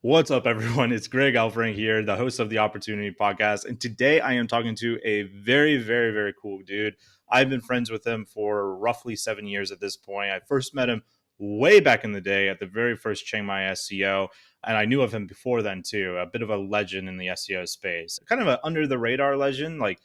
What's up, everyone? It's Greg Elfrink here, the host of the Opportunity Podcast. And today I am talking to a very, very, very cool dude. I've been friends with him for roughly 7 years at this point. I first met him way back in the day at the very first Chiang Mai SEO. And I knew of him before then, too. A bit of a legend in the SEO space, kind of an under the radar legend. Like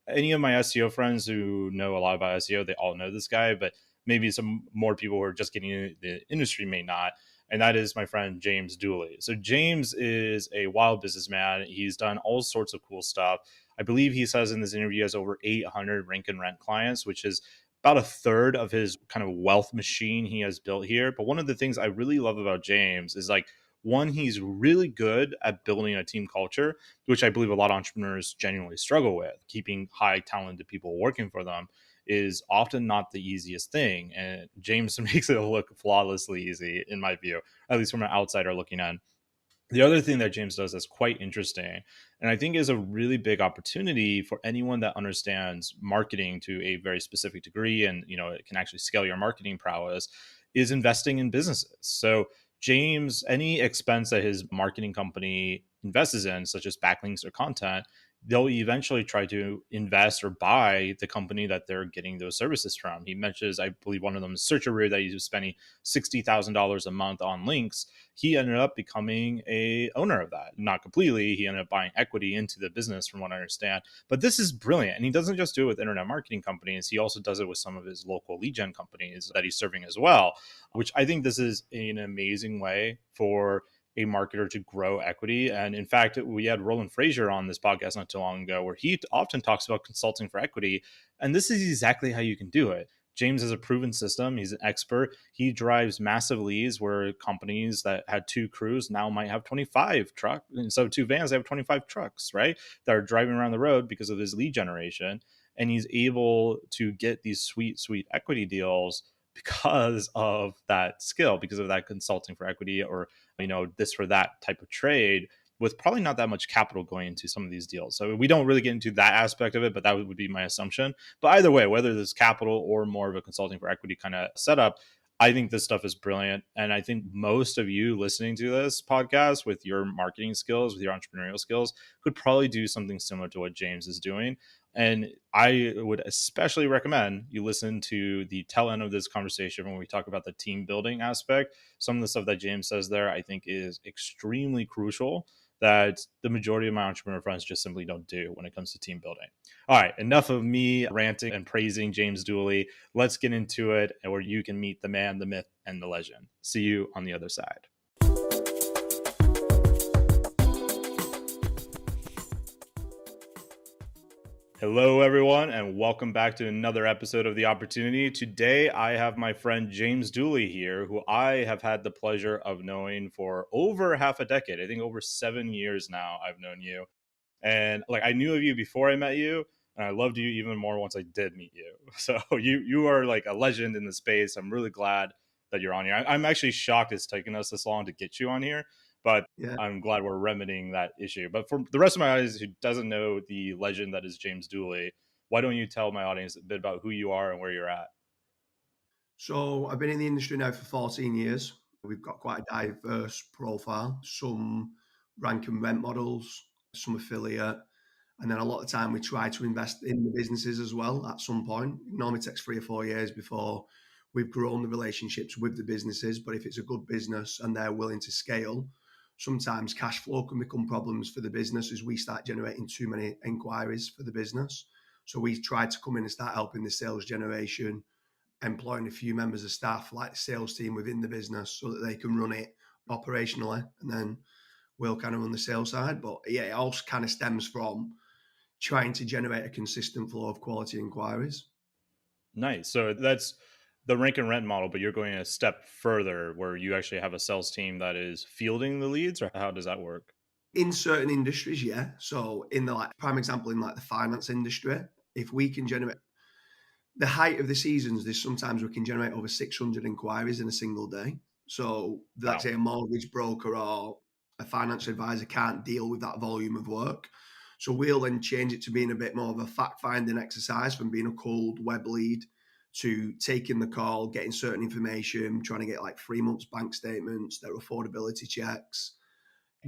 any of my SEO friends who know a lot about SEO, they all know this guy, but maybe some more people who are just getting into the industry may not. And that is my friend James Dooley. So James is a wild businessman. He's done all sorts of cool stuff. I believe he says in this interview he has over 800 rank and rent clients, which is about a third of his kind of wealth machine he has built here. But one of the things I really love about James is like, one, he's really good at building a team culture, which I believe a lot of entrepreneurs genuinely struggle with. Keeping high talented people working for them is often not the easiest thing. And James makes it look flawlessly easy, in my view, at least from an outsider looking in. The other thing that James does that's quite interesting, and I think is a really big opportunity for anyone that understands marketing to a very specific degree, and it can actually scale your marketing prowess, is investing in businesses. So James, any expense that his marketing company invests in, such as backlinks or content, they'll eventually try to invest or buy the company that they're getting those services from. He mentions, I believe one of them is Searcheroo, that he's spending $60,000 a month on links. He ended up becoming a owner of that. Not completely. He ended up buying equity into the business, from what I understand. But this is brilliant. And he doesn't just do it with internet marketing companies. He also does it with some of his local lead gen companies that he's serving as well, which I think this is an amazing way for a marketer to grow equity. And in fact, we had Roland Frazier on this podcast not too long ago, where he often talks about consulting for equity. And this is exactly how you can do it. James has a proven system. He's an expert. He drives massive leads where companies that had 2 crews now might have 25 trucks. And so 2 vans, they have 25 trucks, right? That are driving around the road because of his lead generation. And he's able to get these sweet, sweet equity deals because of that skill, because of that consulting for equity, or this for that type of trade, with probably not that much capital going into some of these deals. So we don't really get into that aspect of it, but that would be my assumption. But either way, whether there's capital or more of a consulting for equity kind of setup, I think this stuff is brilliant. And I think most of you listening to this podcast with your marketing skills, with your entrepreneurial skills, could probably do something similar to what James is doing. And I would especially recommend you listen to the tail end of this conversation when we talk about the team building aspect. Some of the stuff that James says there, I think, is extremely crucial that the majority of my entrepreneur friends just simply don't do when it comes to team building. All right, enough of me ranting and praising James Dooley. Let's get into it, and where you can meet the man, the myth, and the legend. See you on the other side. Hello, everyone, and welcome back to another episode of The Opportunity. Today, I have my friend James Dooley here, who I have had the pleasure of knowing for over half a decade. I think over 7 years now I've known you. And I knew of you before I met you, and I loved you even more once I did meet you. So you are like a legend in the space. I'm really glad that you're on here. I'm actually shocked it's taken us this long to get you on here, but Yeah, I'm glad we're remedying that issue. But for the rest of my audience who doesn't know the legend that is James Dooley, why don't you tell my audience a bit about who you are and where you're at? so I've been in the industry now for 14 years. We've got quite a diverse profile, some rank and rent models, some affiliate, and then a lot of time we try to invest in the businesses as well at some point. It normally takes 3 or 4 years before we've grown the relationships with the businesses, but if it's a good business and they're willing to scale, sometimes cash flow can become problems for the business as we start generating too many inquiries for the business. So we try to come in and start helping the sales generation, employing a few members of staff like the sales team within the business so that they can run it operationally, and then we'll kind of run the sales side. But yeah, it all kind of stems from trying to generate a consistent flow of quality inquiries. Nice. So that's the rank and rent model, but you're going a step further where you actually have a sales team that is fielding the leads, or how does that work? In certain industries, yeah. So in the prime example in the finance industry, if we can generate the height of the seasons, there's sometimes we can generate over 600 inquiries in a single day. So let's Wow. say a mortgage broker or a financial advisor can't deal with that volume of work. So we'll then change it to being a bit more of a fact-finding exercise, from being a cold web lead to taking the call, getting certain information, trying to get 3 months bank statements, their affordability checks,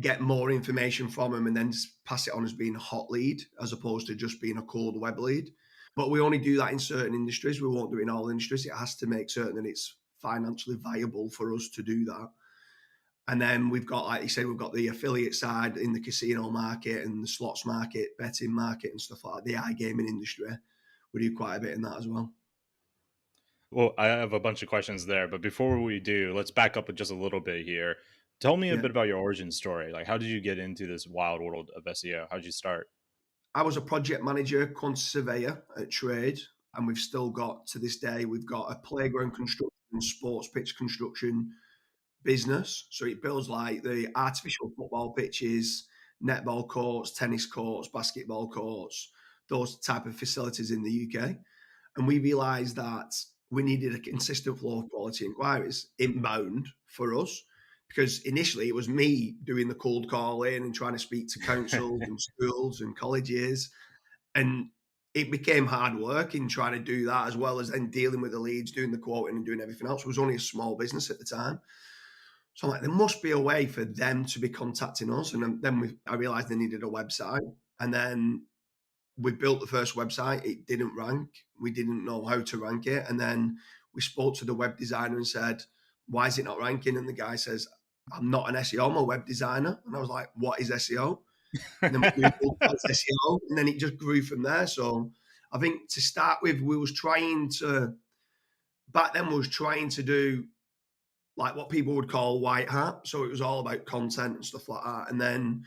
get more information from them and then pass it on as being a hot lead as opposed to just being a cold web lead. But we only do that in certain industries. We won't do it in all industries. It has to make certain that it's financially viable for us to do that. And then we've got, like you said, we've got the affiliate side in the casino market and the slots market, betting market, and stuff like that. The iGaming industry, we do quite a bit in that as well. Well, I have a bunch of questions there, but before we do, let's back up just a little bit here. Tell me a Yeah. bit about your origin story. Like, how did you get into this wild world of SEO? How did you start? I was a project manager, quantity surveyor at Trade, and we've still got to this day, we've got a playground construction and sports pitch construction business. So it builds like the artificial football pitches, netball courts, tennis courts, basketball courts, those type of facilities in the UK. And we realised that we needed a consistent flow of quality inquiries inbound for us. Because initially it was me doing the cold calling and trying to speak to councils and schools and colleges. And it became hard work in trying to do that as well as then dealing with the leads, doing the quoting and doing everything else. It was only a small business at the time. So I'm like, there must be a way for them to be contacting us. And then I realized they needed a website. And then we built the first website. It didn't rank. We didn't know how to rank it. And then we spoke to the web designer and said, why is it not ranking? And the guy says, I'm not an SEO, I'm a web designer. And I was like, what is SEO? And then we Googled what's SEO. And then it just grew from there. So I think to start with, back then we was trying to do like what people would call white hat. So it was all about content and stuff like that. And then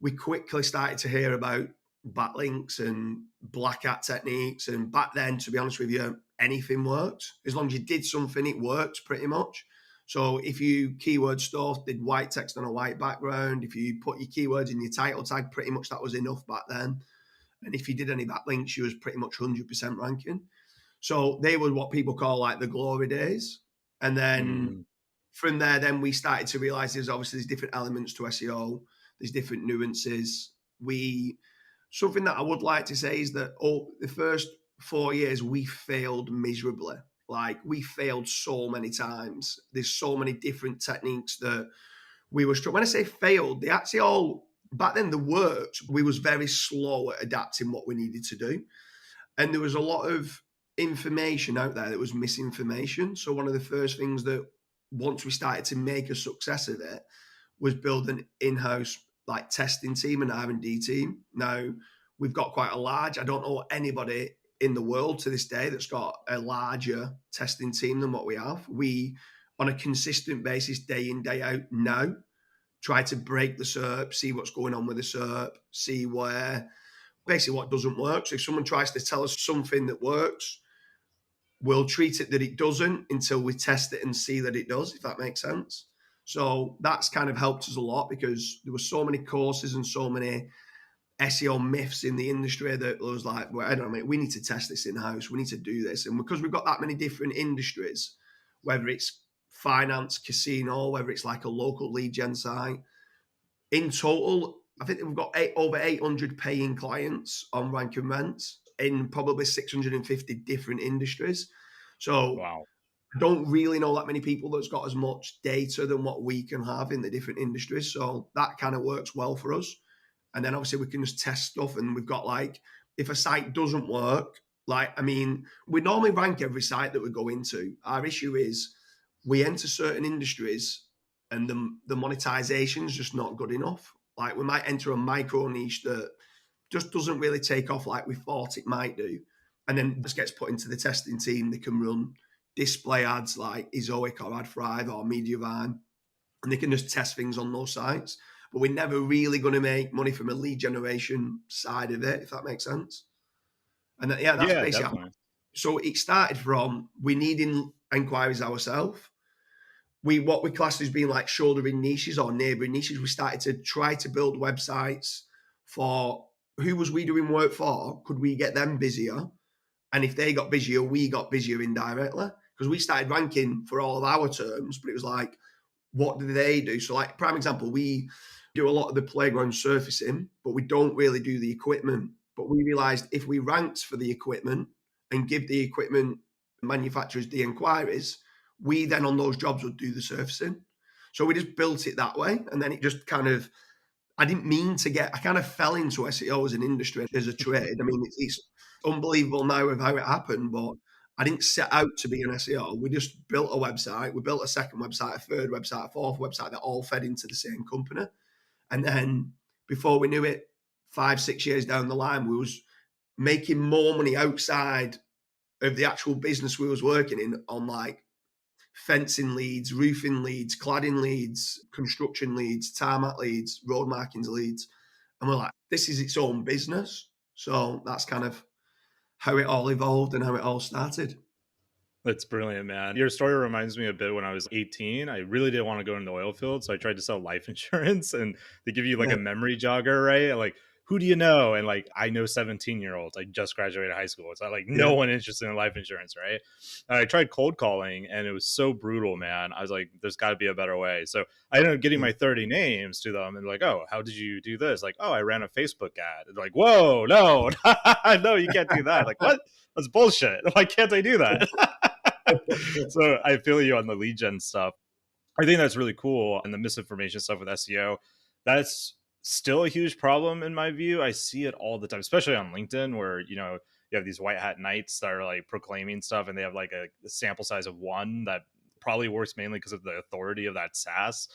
we quickly started to hear about backlinks and black hat techniques. And back then, to be honest with you, anything worked. As long as you did something, it worked pretty much. So if you keyword stuff, did white text on a white background, if you put your keywords in your title tag, pretty much that was enough back then. And if you did any backlinks, you was pretty much 100% ranking. So they were what people call like the glory days. And then Mm, from there, then we started to realize there's different elements to SEO. There's different nuances. Something that I would like to say is that the first 4 years we failed miserably. Like we failed so many times. There's so many different techniques that we were. When I say failed, they actually all back then the worked. We was very slow at adapting what we needed to do, and there was a lot of information out there that was misinformation. So one of the first things that once we started to make a success of it was build an in-house like testing team and R&D team. Now we've got quite a large. I don't know anybody in the world to this day that's got a larger testing team than what we have. We, on a consistent basis, day in day out, now try to break the SERP, see what's going on with the SERP, see where basically what doesn't work. So if someone tries to tell us something that works, we'll treat it that it doesn't until we test it and see that it does, if that makes sense. So that's kind of helped us a lot because there were so many courses and so many SEO myths in the industry that was like, well, I don't know, we need to test this in-house. We need to do this. And because we've got that many different industries, whether it's finance, casino, whether it's like a local lead gen site, in total, I think we've got over 800 paying clients on Rank and Rents in probably 650 different industries. So wow. I don't really know that many people that's got as much data than what we can have in the different industries. So that kind of works well for us. And then obviously we can just test stuff. And we've got like, if a site doesn't work, like, I mean, we normally rank every site that we go into. Our issue is we enter certain industries and the monetization is just not good enough. Like we might enter a micro niche that just doesn't really take off like we thought it might do. And then this gets put into the testing team. They can run display ads like Ezoic or AdThrive or Mediavine, and they can just test things on those sites. But we're never really going to make money from a lead generation side of it, if that makes sense. And yeah, that's Yeah, basically definitely. so it started from we needing inquiries ourselves. What we classed as being like shouldering niches or neighboring niches. We started to try to build websites for who was we doing work for? Could we get them busier? And if they got busier, we got busier indirectly because we started ranking for all of our terms, but it was like, what do they do? So, like, prime example, we do a lot of the playground surfacing, but we don't really do the equipment. But we realized if we ranked for the equipment and give the equipment manufacturers the inquiries, we then on those jobs would do the surfacing. So we just built it that way. And then it just kind of, I didn't mean to I kind of fell into SEO as an industry, as a trade. I mean, it's unbelievable now of how it happened, but I didn't set out to be an SEO. We just built a website. We built a second website, a third website, a fourth website that all fed into the same company. And then before we knew it, 5-6 years down the line, we was making more money outside of the actual business we was working in on like fencing leads, roofing leads, cladding leads, construction leads, tarmac leads, road markings leads. And we're like, this is its own business. So that's kind of how it all evolved and how it all started. That's brilliant, man. Your story reminds me a bit when I was 18. I really didn't want to go into the oil field. So I tried to sell life insurance and they give you like Yeah, a memory jogger, right? Like, who do you know? And like, I know 17-year-olds. I just graduated high school. It's not like yeah, no one interested in life insurance, right? And I tried cold calling and it was so brutal, man. I was like, there's got to be a better way. So I ended up getting yeah. my 30 names to them and like, oh, how did you do this? Like, oh, I ran a Facebook ad. And like, whoa, no, no, you can't do that. Like, what? That's bullshit. Why can't I do that? So I feel you on the lead gen stuff. I think that's really cool. And the misinformation stuff with SEO, that's still a huge problem in my view. I see it all the time, especially on LinkedIn, where you have these white hat knights that are like proclaiming stuff, and they have like a sample size of one that probably works mainly because of the authority of that SaaS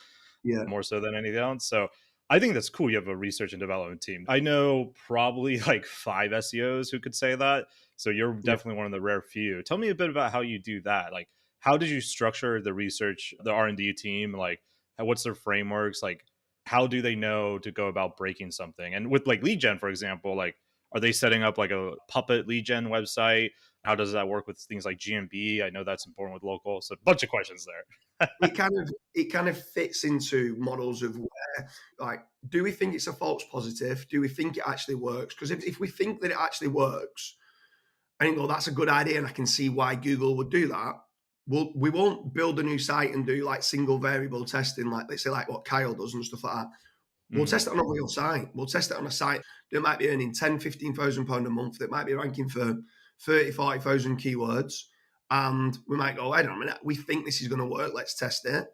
Yeah, more so than anything else. So I think that's cool. You have a research and development team. I know probably like 5 SEOs who could say that. So you're yeah. definitely one of the rare few. Tell me a bit about how you do that. Like, how did you structure the research, the R&D team? Like, what's their frameworks? Like, how do they know to go about breaking something? And with like lead gen, for example, like, are they setting up like a puppet lead gen website? How does that work with things like GMB? I know that's important with local. So a bunch of questions there. It kind of fits into models of where, like, do we think it's a false positive? Do we think it actually works? Because if we think that it actually works, and you go, that's a good idea, and I can see why Google would do that. We won't build a new site and do like single variable testing, like let's say like what Kyle does and stuff like that. We'll test Mhm. it on a real site. We'll test it on a site that might be earning 10, 15,000 pound a month, that might be ranking for 30, 40,000 keywords. And we might go, wait a minute, we think this is going to work. Let's test it.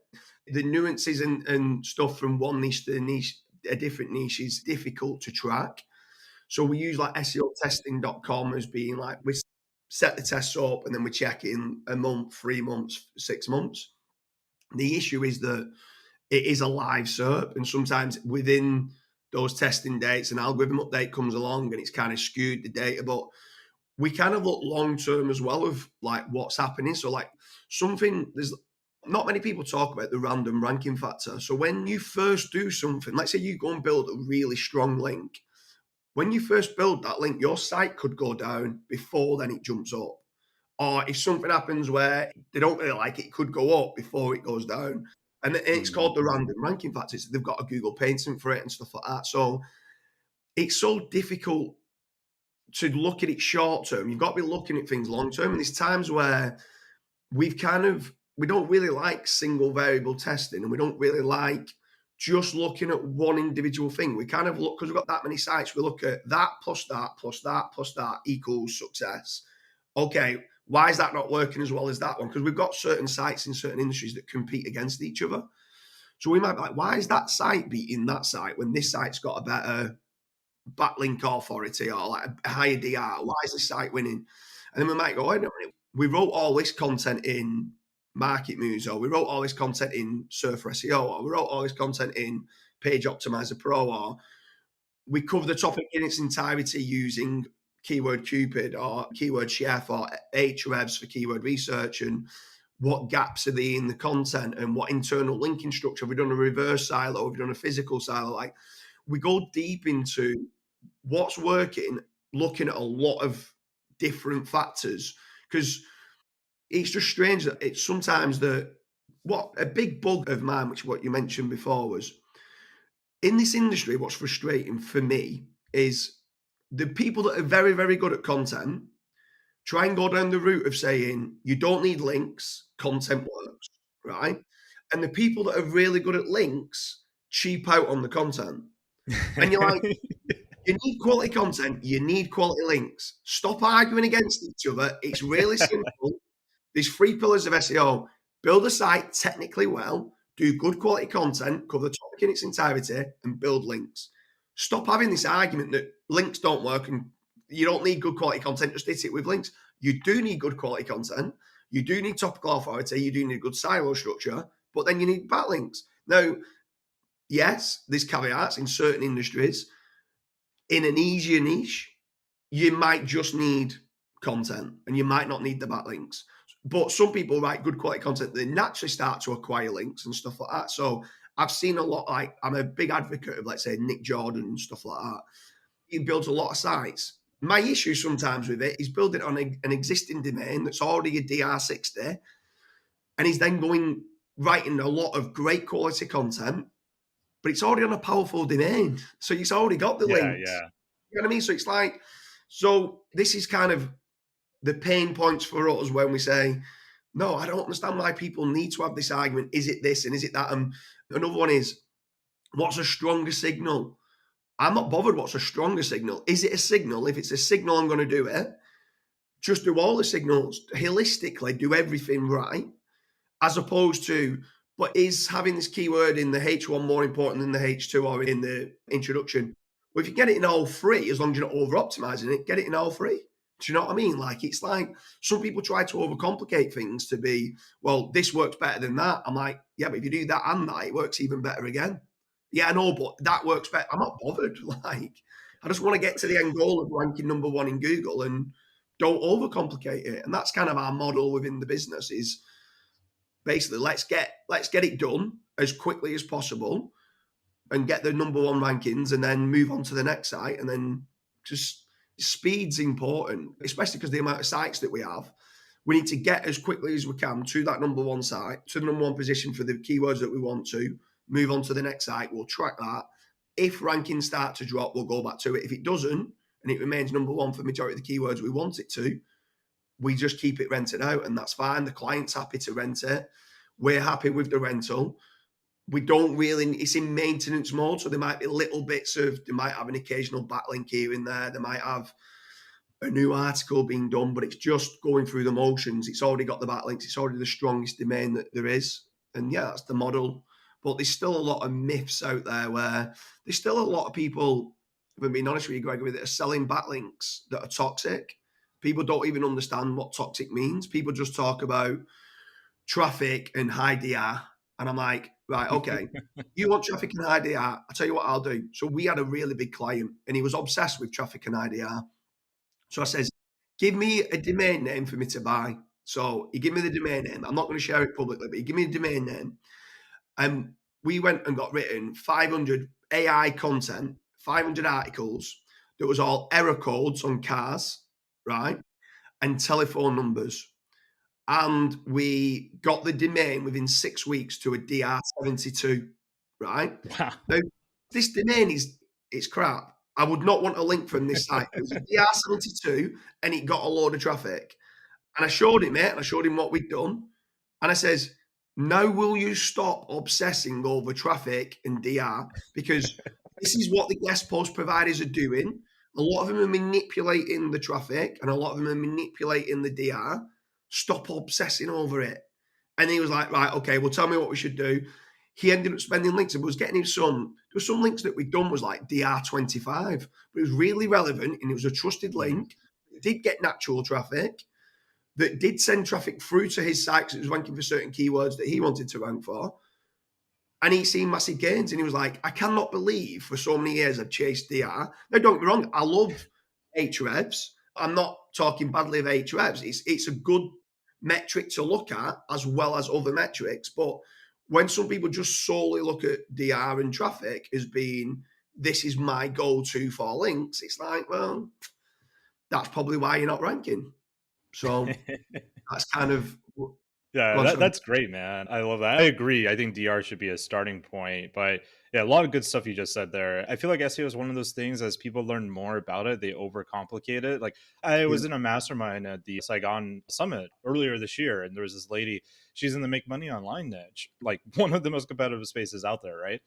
The nuances and stuff from one niche to a different niche is difficult to track. So we use like SEOtesting.com as being like, we set the tests up and then we check in a month, 3 months, 6 months. The issue is that it is a live SERP, and sometimes within those testing dates, an algorithm update comes along and it's kind of skewed the data. But we kind of look long term as well of like what's happening. So like there's not many people talk about the random ranking factor. So when you first do something, let's say you go and build a really strong link, when you first build that link, your site could go down before then it jumps up. Or if something happens where they don't really like it, it could go up before it goes down. And it's Mhm. called the random ranking factors. They've got a Google patent for it and stuff like that. So it's so difficult to look at it short term. You've got to be looking at things long term. And there's times where we don't really like single variable testing, and we don't really like just looking at one individual thing. We kind of look, because we've got that many sites, we look at that plus that plus that plus that equals success. Okay, why is that not working as well as that one? Because we've got certain sites in certain industries that compete against each other. So we might be like, why is that site beating that site when this site's got a better backlink authority or like a higher DR? Why is this site winning? And then we might go, wait a minute, we wrote all this content in Market Moves, or we wrote all this content in Surfer SEO, or we wrote all this content in Page Optimizer Pro, or we cover the topic in its entirety using Keyword Cupid or Keyword Chef or Ahrefs for keyword research, and what gaps are they in the content, and what internal linking structure. Have we done a reverse silo? Have we done a physical silo? Like, we go deep into what's working, looking at a lot of different factors, because it's just strange that it's sometimes what a big bug of mine, which what you mentioned before, was in this industry, what's frustrating for me is the people that are very, very good at content try and go down the route of saying you don't need links, content works, right? And the people that are really good at links cheap out on the content. And you're like, you need quality content, you need quality links. Stop arguing against each other. It's really simple. There's 3 pillars of SEO. Build a site technically well, do good quality content, cover the topic in its entirety, and build links. Stop having this argument that links don't work and you don't need good quality content, just hit it with links. You do need good quality content. You do need topical authority. You do need good silo structure, but then you need backlinks. Now, yes, there's caveats in certain industries. In an easier niche, you might just need content and you might not need the backlinks. But some people write good quality content, they naturally start to acquire links and stuff like that. So I've seen a lot, like, I'm a big advocate of, let's say, Nick Jordan and stuff like that. He builds a lot of sites. My issue sometimes with it is building on an existing domain that's already a DR60, and he's then writing a lot of great quality content, but it's already on a powerful domain. So he's already got the Yeah, links. yeah. You know what I mean? So it's like, so this is kind of the pain points for us when we say, no, I don't understand why people need to have this argument. Is it this and is it that? And another one is, what's a stronger signal? I'm not bothered what's a stronger signal. Is it a signal? If it's a signal, I'm going to do it. Just do all the signals holistically, do everything right, as opposed to, but is having this keyword in the H1 more important than the H2 or in the introduction? Well, if you get it in all three, as long as you're not over optimizing it, get it in all three. Do you know what I mean? Like, it's like some people try to overcomplicate things to be, well, this works better than that. I'm like, yeah, but if you do that and that, it works even better again. Yeah, I know, but that works better. I'm not bothered. Like, I just want to get to the end goal of ranking number one in Google and don't overcomplicate it. And that's kind of our model within the business is basically let's get it done as quickly as possible and get the number one rankings and then move on to the next site. And then just speed's important, especially because the amount of sites that we have. We need to get as quickly as we can to that number one site, to the number one position for the keywords that we want to, move on to the next site. We'll track that. If rankings start to drop, we'll go back to it. If it doesn't, and it remains number one for the majority of the keywords we want it to, we just keep it rented out, and that's fine. The client's happy to rent it. We're happy with the rental. We don't really, it's in maintenance mode. So there might be little bits of, they might have an occasional backlink here and there. They might have a new article being done, but it's just going through the motions. It's already got the backlinks. It's already the strongest domain that there is. And yeah, that's the model. But there's still a lot of myths out there where there's still a lot of people, if I'm being honest with you, Gregory, that are selling backlinks that are toxic. People don't even understand what toxic means. People just talk about traffic and high DR. And I'm like, right, okay, you want traffic and high DR? I'll tell you what I'll do. So we had a really big client and he was obsessed with traffic and IDR. So I says, give me a domain name for me to buy. So he gave me the domain name. I'm not going to share it publicly, but he gave me a domain name. And we went and got written 500 AI content, 500 articles that was all error codes on cars, right? And telephone numbers. And we got the domain within 6 weeks to a DR72, right? Wow. Now, this domain it's crap. I would not want a link from this site. It was a DR72 and it got a load of traffic. And I showed him it and I showed him what we'd done. And I says, now will you stop obsessing over traffic and DR? Because this is what the guest post providers are doing. A lot of them are manipulating the traffic and a lot of them are manipulating the DR. Stop obsessing over it. And he was like, right, okay, well, tell me what we should do. He ended up spending links and was getting him there were some links that we'd done was like DR25, but it was really relevant and it was a trusted link. It did get natural traffic that did send traffic through to his site because it was ranking for certain keywords that he wanted to rank for. And he's seen massive gains. And he was like, I cannot believe for so many years I've chased DR. Now, don't get me wrong, I love Ahrefs. I'm not talking badly of Ahrefs. It's a good metric to look at as well as other metrics. But when some people just solely look at DR and traffic as being, this is my go-to for links, it's like, well, that's probably why you're not ranking. So that's kind of Yeah, well, sorry. that's great, man. I love that. I agree. I think DR should be a starting point. But yeah, a lot of good stuff you just said there. I feel like SEO is one of those things as people learn more about it, they overcomplicate it. Like I Yeah. was in a mastermind at the Saigon Summit earlier this year, and there was this lady, she's in the make money online niche, like one of the most competitive spaces out there, right?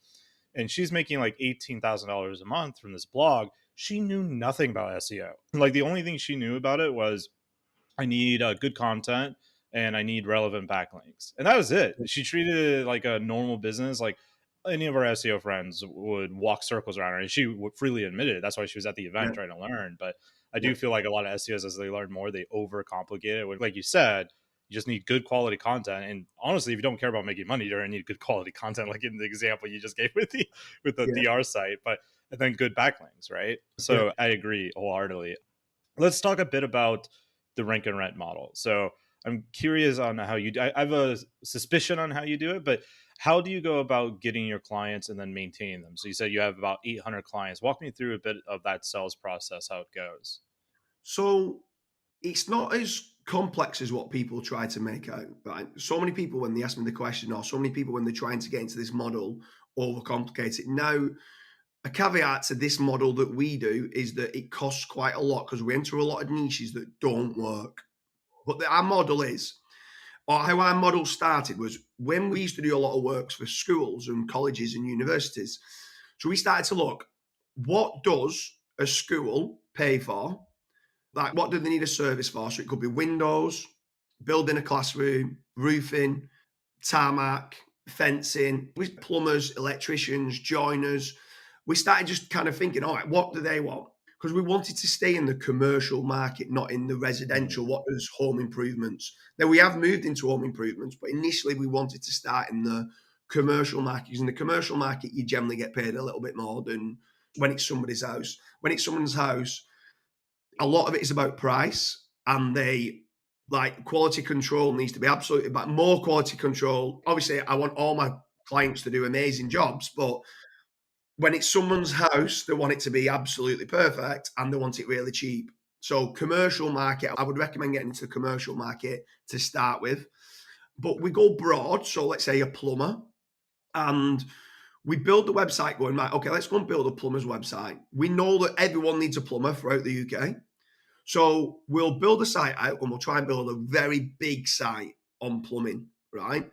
And she's making like $18,000 a month from this blog. She knew nothing about SEO. Like the only thing she knew about it was I need good content. and I need relevant backlinks. And that was it. She treated it like a normal business. Like any of our SEO friends would walk circles around her, and she would freely admitted it. That's why she was at the Yeah, event trying to learn. But I yeah, do feel like a lot of SEOs, as they learn more, they overcomplicate it. Like you said, you just need good quality content. And honestly, if you don't care about making money, you're gonna need good quality content, like in the example you just gave with the yeah, DR site. But and then good backlinks, right? yeah. So I agree wholeheartedly. Let's talk a bit about the rank and rent model. So I'm curious on how you do. I have a suspicion on how you do it, but how do you go about getting your clients and then maintaining them? So you said you have about 800 clients. Walk me through a bit of that sales process, how it goes. So it's not as complex as what people try to make out, right? So many people, when they ask me the question, or so many people, when they're trying to get into this model, overcomplicate it. Now, a caveat to this model that we do is that it costs quite a lot because we enter a lot of niches that don't work. But our model is, or how our model started was when we used to do a lot of works for schools and colleges and universities. So we started to look, what does a school pay for? Like, what do they need a service for? So it could be windows, building a classroom, roofing, tarmac, fencing, with plumbers, electricians, joiners. We started just kind of thinking, all right, what do they want? Because we wanted to stay in the commercial market, not in the residential. Mhm. What does home improvements? Now we have moved into home improvements, but initially we wanted to start in the commercial market. Because in the commercial market, you generally get paid a little bit more than when it's somebody's house. When it's someone's house, a lot of it is about price, and they like quality control needs to be absolutely, but more quality control. Obviously, I want all my clients to do amazing jobs, but when it's someone's house, they want it to be absolutely perfect and they want it really cheap. So, commercial market, I would recommend getting into the commercial market to start with. But we go broad. So, let's say a plumber, and we build the website going, right, okay, let's go and build a plumber's website. We know that everyone needs a plumber throughout the UK. So we'll build a site out and we'll try and build a very big site on plumbing, right?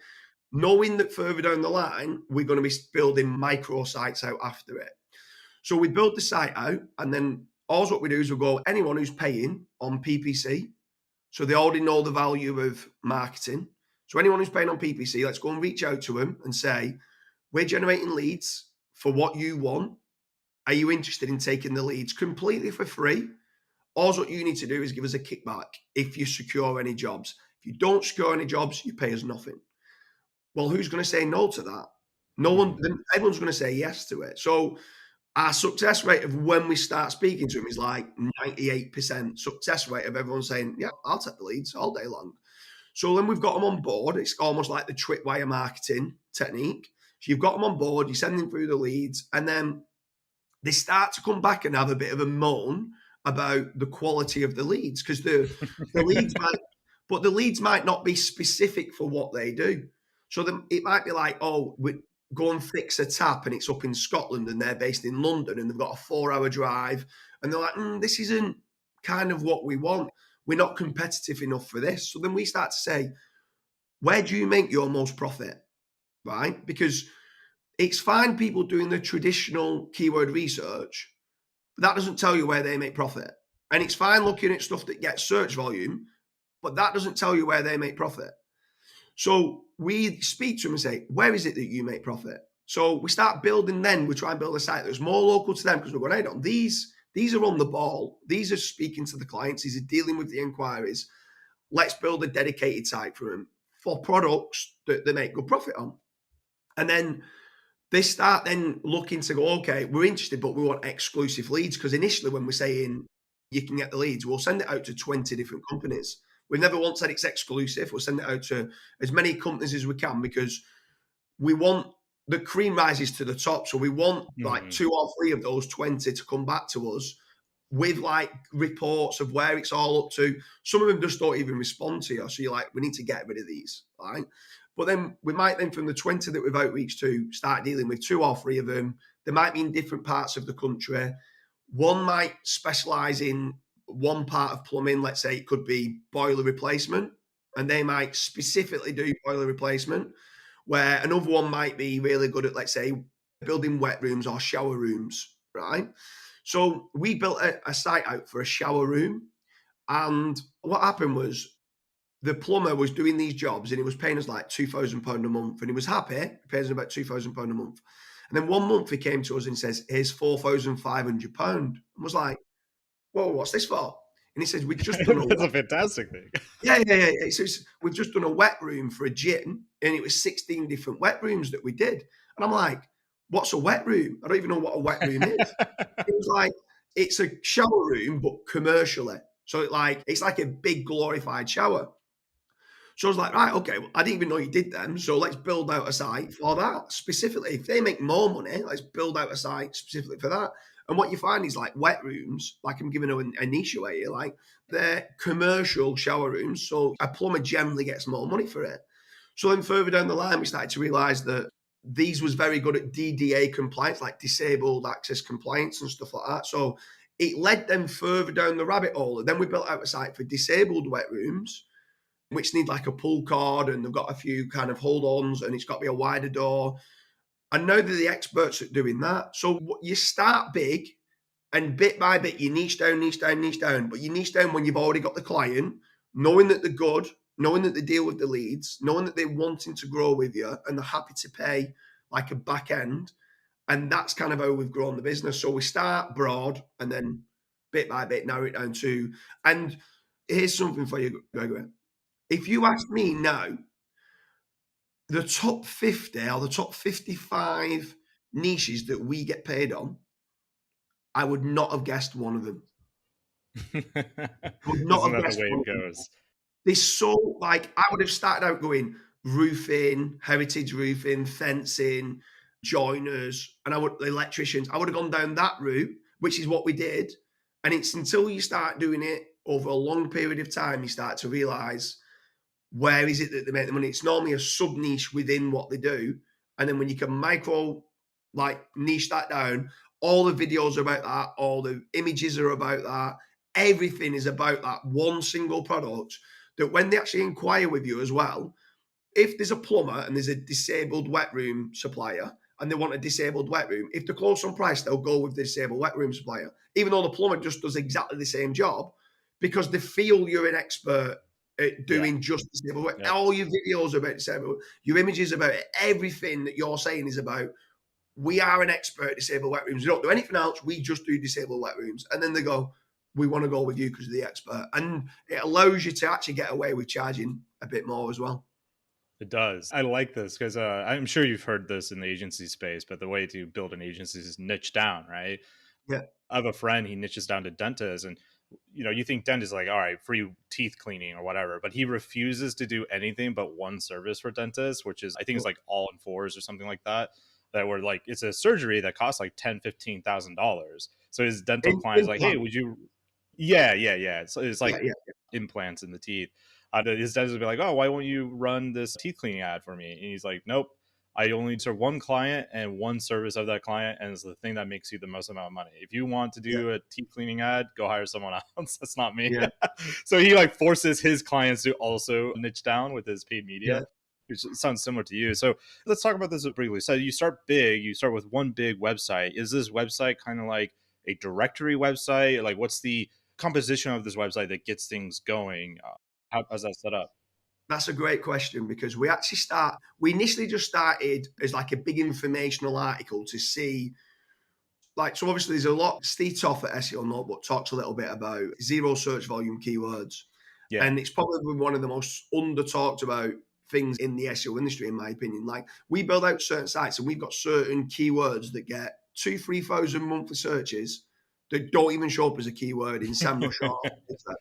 Knowing that further down the line, we're going to be building micro sites out after it. So we build the site out, and then all what we do is we go, anyone who's paying on PPC, so they already know the value of marketing. So anyone who's paying on PPC, let's go and reach out to them and say, we're generating leads for what you want. Are you interested in taking the leads completely for free? All what you need to do is give us a kickback if you secure any jobs. If you don't secure any jobs, you pay us nothing. Well, who's going to say no to that? No one. Mhm. Then everyone's going to say yes to it. So our success rate of when we start speaking to them is like 98% success rate of everyone saying, "Yeah, I'll take the leads all day long." So then we've got them on board. It's almost like the tripwire marketing technique. So you've got them on board, you send them through the leads, and then they start to come back and have a bit of a moan about the quality of the leads because the leads might, but the leads might not be specific for what they do. So it might be like, oh, we go and fix a tap and it's up in Scotland and they're based in London and they've got a 4 hour drive and they're like, this isn't kind of what we want. We're not competitive enough for this. So then we start to say, where do you make your most profit? Right? Because it's fine people doing the traditional keyword research. That doesn't tell you where they make profit. And it's fine looking at stuff that gets search volume, but that doesn't tell you where they make profit. So we speak to them and say, where is it that you make profit? So we start building, then we try and build a site that's more local to them because we're going, hey, on these are on the ball. These are speaking to the clients. These are dealing with the inquiries. Let's build a dedicated site for them for products that they make good profit on. And then they start then looking to go, okay, we're interested, but we want exclusive leads. Because initially, when we're saying you can get the leads, we'll send it out to 20 different companies. We've never once said it's exclusive. We'll send it out to as many companies as we can because we want the cream rises to the top. So we want like Mhm. two or three of those 20 to come back to us with like reports of where it's all up to. Some of them just don't even respond to you. So you're like, we need to get rid of these, right? But then we might then, from the 20 that we've outreached to, start dealing with two or three of them. They might be in different parts of the country. One might specialize in one part of plumbing. Let's say it could be boiler replacement, and they might specifically do boiler replacement, where another one might be really good at, let's say, building wet rooms or shower rooms, right? So we built a site out for a shower room. And what happened was the plumber was doing these jobs and he was paying us like £2,000 a month, and he was happy. He pays us about £2,000 a month. And then one month he came to us and says, "Here's £4,500," and was like, "Whoa, what's this for?" And he says, "We've just done a That's wet." a fantastic thing. Yeah, yeah, yeah. He says, "We've just done a wet room for a gym, and it was 16 different wet rooms that we did." And I'm like, "What's a wet room? I don't even know what a wet room is." It was like, "It's a shower room, but commercially. So it's like a big glorified shower." So I was like, right, okay, well, I didn't even know you did them. So let's build out a site for that specifically. If they make more money, let's build out a site specifically for that. And what you find is like wet rooms, like I'm giving a niche away here, like they're commercial shower rooms. So a plumber generally gets more money for it. So then further down the line, we started to realize that these was very good at DDA compliance, like disabled access compliance and stuff like that. So it led them further down the rabbit hole. And then we built out a site for disabled wet rooms, which need like a pull cord, and they've got a few kind of hold-ons, and it's got to be a wider door. I know they're the experts at doing that. So you start big, and bit by bit you niche down, niche down, niche down. But you niche down when you've already got the client, knowing that they're good, knowing that they deal with the leads, knowing that they're wanting to grow with you, and they're happy to pay like a back end. And that's kind of how we've grown the business. So we start broad, and then bit by bit narrow it down to. And here's something for you, Gregory. If you ask me now, the top 50 or the top 55 niches that we get paid on, I would not have guessed one of them. I would not Isn't have that the guessed way one it of them. goes? There's so like I would have started out going roofing, heritage roofing, fencing, joiners, and electricians. I would have gone down that route, which is what we did. And it's until you start doing it over a long period of time, you start to realize where is it that they make the money? It's normally a sub niche within what they do. And then when you can micro like niche that down, all the videos are about that, all the images are about that, everything is about that one single product, that when they actually inquire with you as well, if there's a plumber and there's a disabled wet room supplier and they want a disabled wet room, if they're close on price, they'll go with the disabled wet room supplier, even though the plumber just does exactly the same job, because they feel you're an expert at Yeah. doing just disabled wet. Yep. All your videos are about disabled, your images about it, everything that you're saying is about, we are an expert at disabled wet rooms. We don't do anything else. We just do disabled wet rooms. And then they go, we want to go with you because you're the expert. And it allows you to actually get away with charging a bit more as well. It does. I like this because I'm sure you've heard this in the agency space, but the way to build an agency is niche down, right? Yeah. I have a friend, he niches down to dentists, and you think dentist like, all right, free teeth cleaning or whatever, but he refuses to do anything but one service for dentists, which is I think it's like all in fours or something like that. That were like it's a surgery that costs like $10,000-$15,000. So his dental client is like, hey, Implant. would you yeah. So it's Yeah, like yeah, implants in the teeth. His dentist would be like, oh, why won't you run this teeth cleaning ad for me? And he's like, nope. I only serve one client and one service of that client, and it's the thing that makes you the most amount of money. If you want to yeah, do a teeth cleaning ad, go hire someone else. That's not me. yeah, So he like forces his clients to also niche down with his paid yeah. media, which sounds similar to you. So let's talk about this briefly. So you start big, you start with one big website. Is this website kind of like a directory website? Like, what's the composition of this website that gets things going? How's that set up? That's a great question, because we initially just started as like a big informational article to see, like, so obviously there's a lot. Steve Toff at SEO Notebook talks a little bit about zero search volume keywords. Yeah. And it's probably one of the most under talked about things in the SEO industry, in my opinion. Like, we build out certain sites and we've got certain keywords that get 2,000-3,000 monthly searches that don't even show up as a keyword in SEMrush or Meta.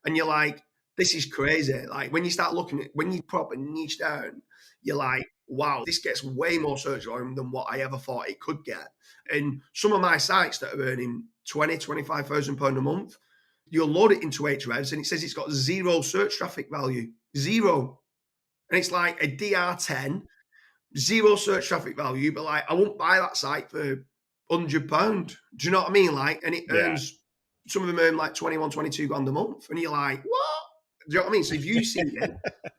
And you're like, this is crazy. Like, when you start looking at, when you proper niche down, you're like, wow, this gets way more search volume than what I ever thought it could get. And some of my sites that are earning 20,000-25,000 pound a month, you'll load it into Ahrefs and it says it's got zero search traffic value, zero. And it's like a DR10, zero search traffic value, but like, I won't buy that site for £100. Do you know what I mean? Like, and it Yeah. earns, some of them earn like 21, 22 grand a month. And you're like, what? Do you know what I mean? So if you see it,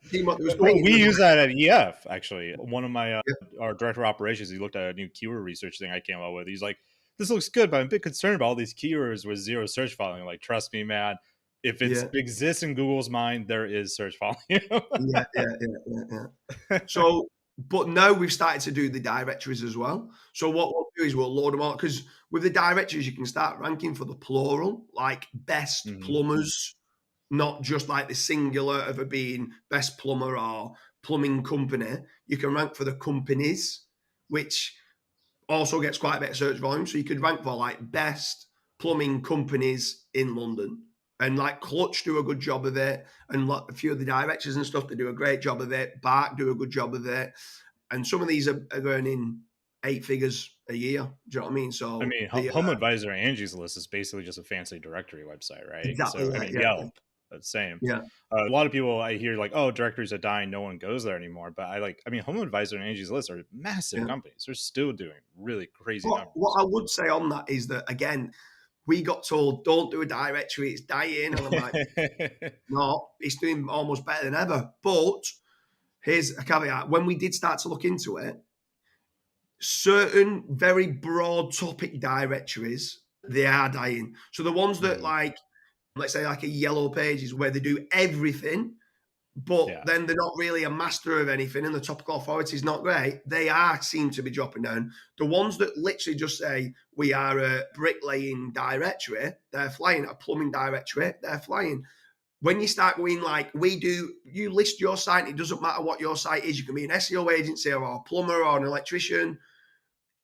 seen what it was going, it We was use like, that at EF actually. One of my yeah, our director of operations, he looked at a new keyword research thing I came up with. He's like, "This looks good, but I'm a bit concerned about all these keywords with zero search volume." Like, trust me, man, if it Yeah. exists in Google's mind, there is search volume. Yeah. So, but now we've started to do the directories as well. So what we'll do is we'll load them all because with the directories, you can start ranking for the plural, like best Mhm. plumbers, not just like the singular of it being best plumber or plumbing company. You can rank for the companies, which also gets quite a bit of search volume. So you could rank for like best plumbing companies in London. And like Clutch do a good job of it, and a few of the directors and stuff, they do a great job of it. Bark do a good job of it, and some of these are earning 8 figures a year. Do you know what I mean? I So mean, the Home Advisor Angie's List is basically just a fancy directory website, right? exactly, So, I yeah, mean, yeah, Yelp, same. yeah, A lot of people I hear like, "Oh, directories are dying, no one goes there anymore." But I mean, Home Advisor and Angie's List are massive yeah. companies. They're still doing really crazy What numbers. I would say on that is that again, we got told don't do a directory, it's dying, and I'm like, no, it's doing almost better than ever. But here's a caveat: when we did start to look into it, certain very broad topic directories they are dying. So the ones that Mhm. like, let's say like a yellow pages where they do everything, but Yeah. then they're not really a master of anything and the topical authority is not great, they are seem to be dropping down. The ones that literally just say we are a bricklaying directory, they're flying. A plumbing directory, they're flying. When you start going like we do, you list your site, it doesn't matter what your site is. You can be an SEO agency or a plumber or an electrician.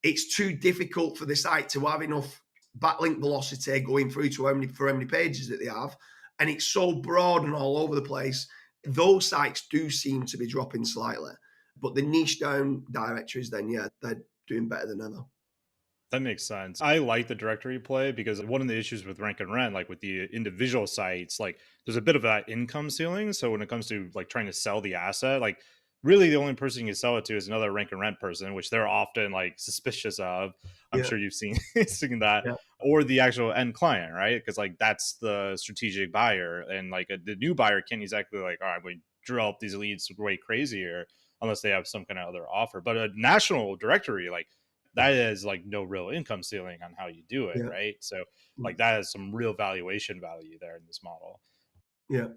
It's too difficult for the site to have enough backlink velocity going through to how many pages that they have. And it's so broad and all over the place. Those sites do seem to be dropping slightly. But the niche down directories, then yeah, they're doing better than ever. That makes sense. I like the directory play because one of the issues with rank and rent, like with the individual sites, like there's a bit of that income ceiling. So when it comes to like trying to sell the asset, like really the only person you can sell it to is another rank and rent person, which they're often like suspicious of. I'm Yeah, sure you've seen seen that, yeah, or the actual end client, right? Because like that's the strategic buyer, and like the new buyer can't exactly like, all right, we drill up these leads way crazier unless they have some kind of other offer. But a national directory, like that is like no real income ceiling on how you do it, yeah, right? So mm, like that is some real valuation value there in this model. yeah.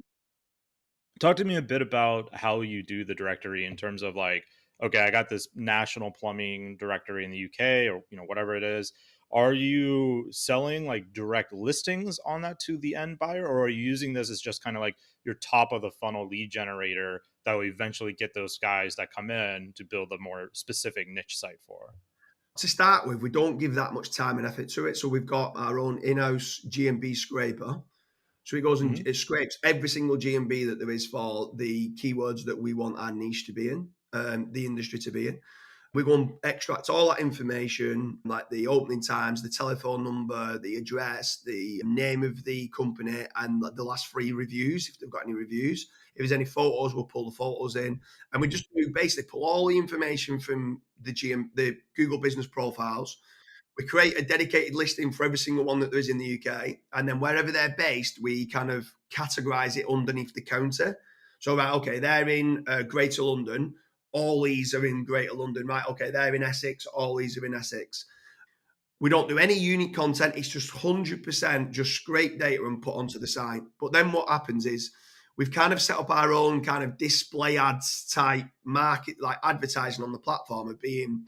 Talk to me a bit about how you do the directory in terms of like, okay, I got this national plumbing directory in the UK or whatever it is. Are you selling like direct listings on that to the end buyer, or are you using this as just kind of like your top of the funnel lead generator that will eventually get those guys that come in to build a more specific niche site for? To start with, we don't give that much time and effort to it. So we've got our own in-house GMB scraper. So it goes and Hmm. it scrapes every single GMB that there is for the keywords that we want our niche to be in, the industry to be in. We go and extract all that information, like the opening times, the telephone number, the address, the name of the company, and the last 3 reviews, if they've got any reviews. If there's any photos, we'll pull the photos in. And we just do basically pull all the information from the Google business profiles. We create a dedicated listing for every single one that there is in the UK. And then wherever they're based, we kind of categorize it underneath the counter. So, right, okay, they're in Greater London. All these are in Greater London. Right, okay, they're in Essex. All these are in Essex. We don't do any unique content. It's just 100% just scrape data and put onto the site. But then what happens is we've kind of set up our own kind of display ads type market, like advertising on the platform of being,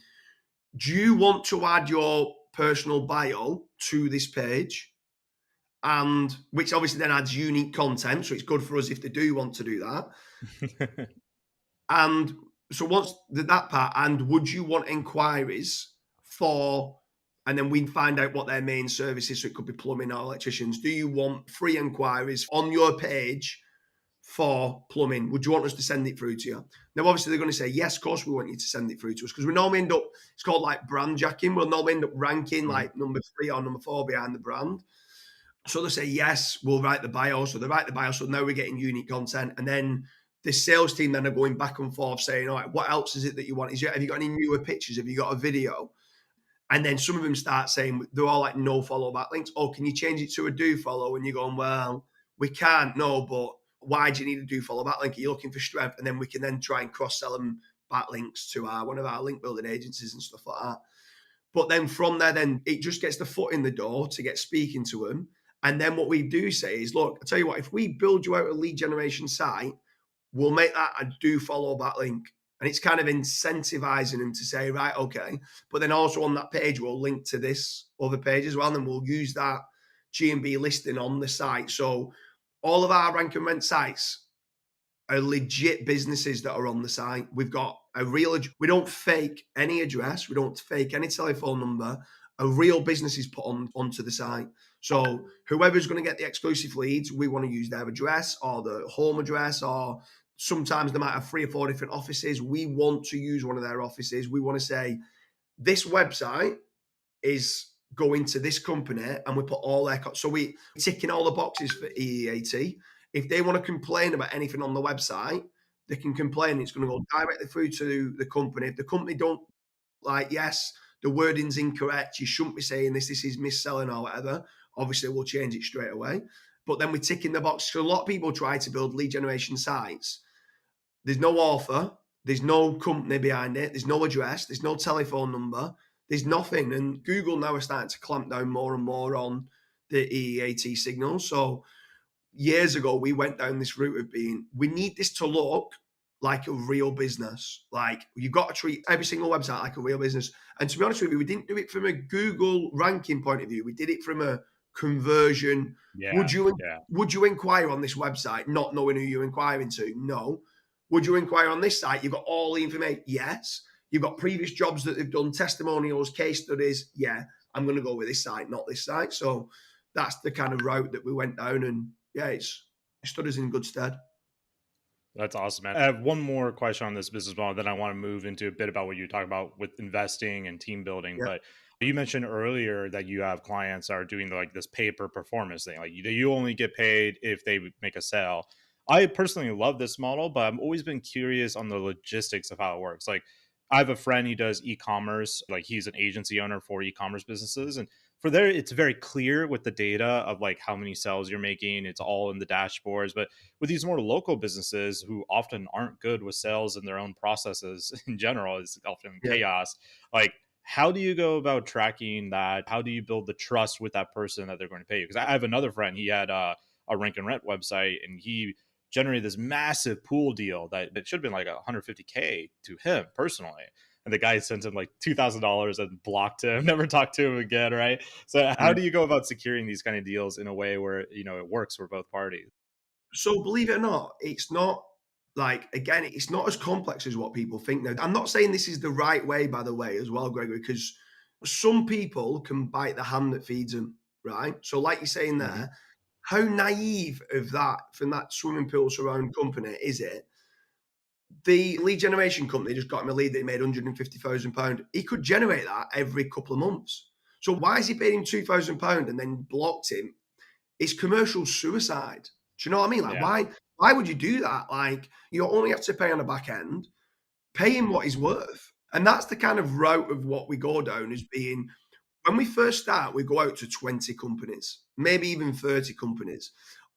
do you want to add your personal bio to this page? And which obviously then adds unique content. So it's good for us if they do want to do that. And so once that part, and would you want inquiries for, and then we find out what their main service is. So it could be plumbing or electricians. Do you want free inquiries on your page for plumbing? Would you want us to send it through to you? Now, obviously, they're going to say, yes, of course, we want you to send it through to us because we normally end up, it's called like brand jacking. We'll normally end up ranking Mhm. like number 3 or number 4 behind the brand. So they say, yes, we'll write the bio. So they write the bio. So now we're getting unique content. And then the sales team then are going back and forth saying, all right, what else is it that you want? Have you got any newer pictures? Have you got a video? And then some of them start saying they're all like no follow backlinks. Oh, can you change it to a do follow? And you're going, well, we can't, no, but why do you need a do follow backlink? Are you looking for strength? And then we can then try and cross sell them backlinks to one of our link building agencies and stuff like that. But then from there, then it just gets the foot in the door to get speaking to them. And then what we do say is, look, I tell you what, if we build you out a lead generation site, we'll make that a do follow that link. And it's kind of incentivizing them to say, right, okay. But then also on that page, we'll link to this other page as well. And we'll use that G&B listing on the site. So all of our rank and rent sites are legit businesses that are on the site. We've got a real, we don't fake any address, we don't fake any telephone number. A real business is put onto the site. So whoever's going to get the exclusive leads, we want to use their address or the home address, or sometimes they might have 3 or 4 different offices. We want to use one of their offices. We want to say, this website is going to this company, and we put all their so we ticking all the boxes for EEAT. If they want to complain about anything on the website, they can complain. It's going to go directly through to the company. If the company don't like, yes, the wording's incorrect, you shouldn't be saying this is mis-selling or whatever, obviously we'll change it straight away. But then we tick in the box. So a lot of people try to build lead generation sites. There's no author, there's no company behind it, there's no address, there's no telephone number, there's nothing. And Google now are starting to clamp down more and more on the EEAT signals. So years ago, we went down this route of being, we need this to look like a real business. Like, you've got to treat every single website like a real business. And to be honest with you, we didn't do it from a Google ranking point of view. We did it from a conversion. Yeah. Yeah. Would you inquire on this website not knowing who you're inquiring to? No. Would you inquire on this site? You've got all the information. Yes. You've got previous jobs that they've done, testimonials, case studies. Yeah, I'm going to go with this site, not this site. So that's the kind of route that we went down, and yeah, it stood us in good stead. That's awesome, man. I have one more question on this business model, then I want to move into a bit about what you talk about with investing and team building. Yeah. But you mentioned earlier that you have clients that are doing like this pay per performance thing. Like you only get paid if they make a sale. I personally love this model, but I've always been curious on the logistics of how it works. Like I have a friend, he does e-commerce, like he's an agency owner for e-commerce businesses. And for there, it's very clear with the data of like how many sales you're making. It's all in the dashboards. But with these more local businesses who often aren't good with sales and their own processes in general, is often Yeah. chaos. Like, how do you go about tracking that? How do you build the trust with that person that they're going to pay you? Because I have another friend, he had a rank and rent website, and he generated this massive pool deal that should have been like 150K to him personally. And the guy sent him like $2,000 and blocked him, never talked to him again, right? So how Yeah. do you go about securing these kind of deals in a way where, it works for both parties? So believe it or not, it's not like, again, it's not as complex as what people think now. I'm not saying this is the right way, by the way, as well, Gregory, because some people can bite the hand that feeds them, right? So like you're saying Hmm. there, how naive of that from that swimming pool surround company is it? The lead generation company just got him a lead that he made £150,000. He could generate that every couple of months. So why is he paying him £2,000 and then blocked him? It's commercial suicide. Do you know what I mean? Like, Yeah. why would you do that? Like, you only have to pay on the back end, pay him what he's worth. And that's the kind of route of what we go down, as being, when we first start, we go out to 20 companies, maybe even 30 companies.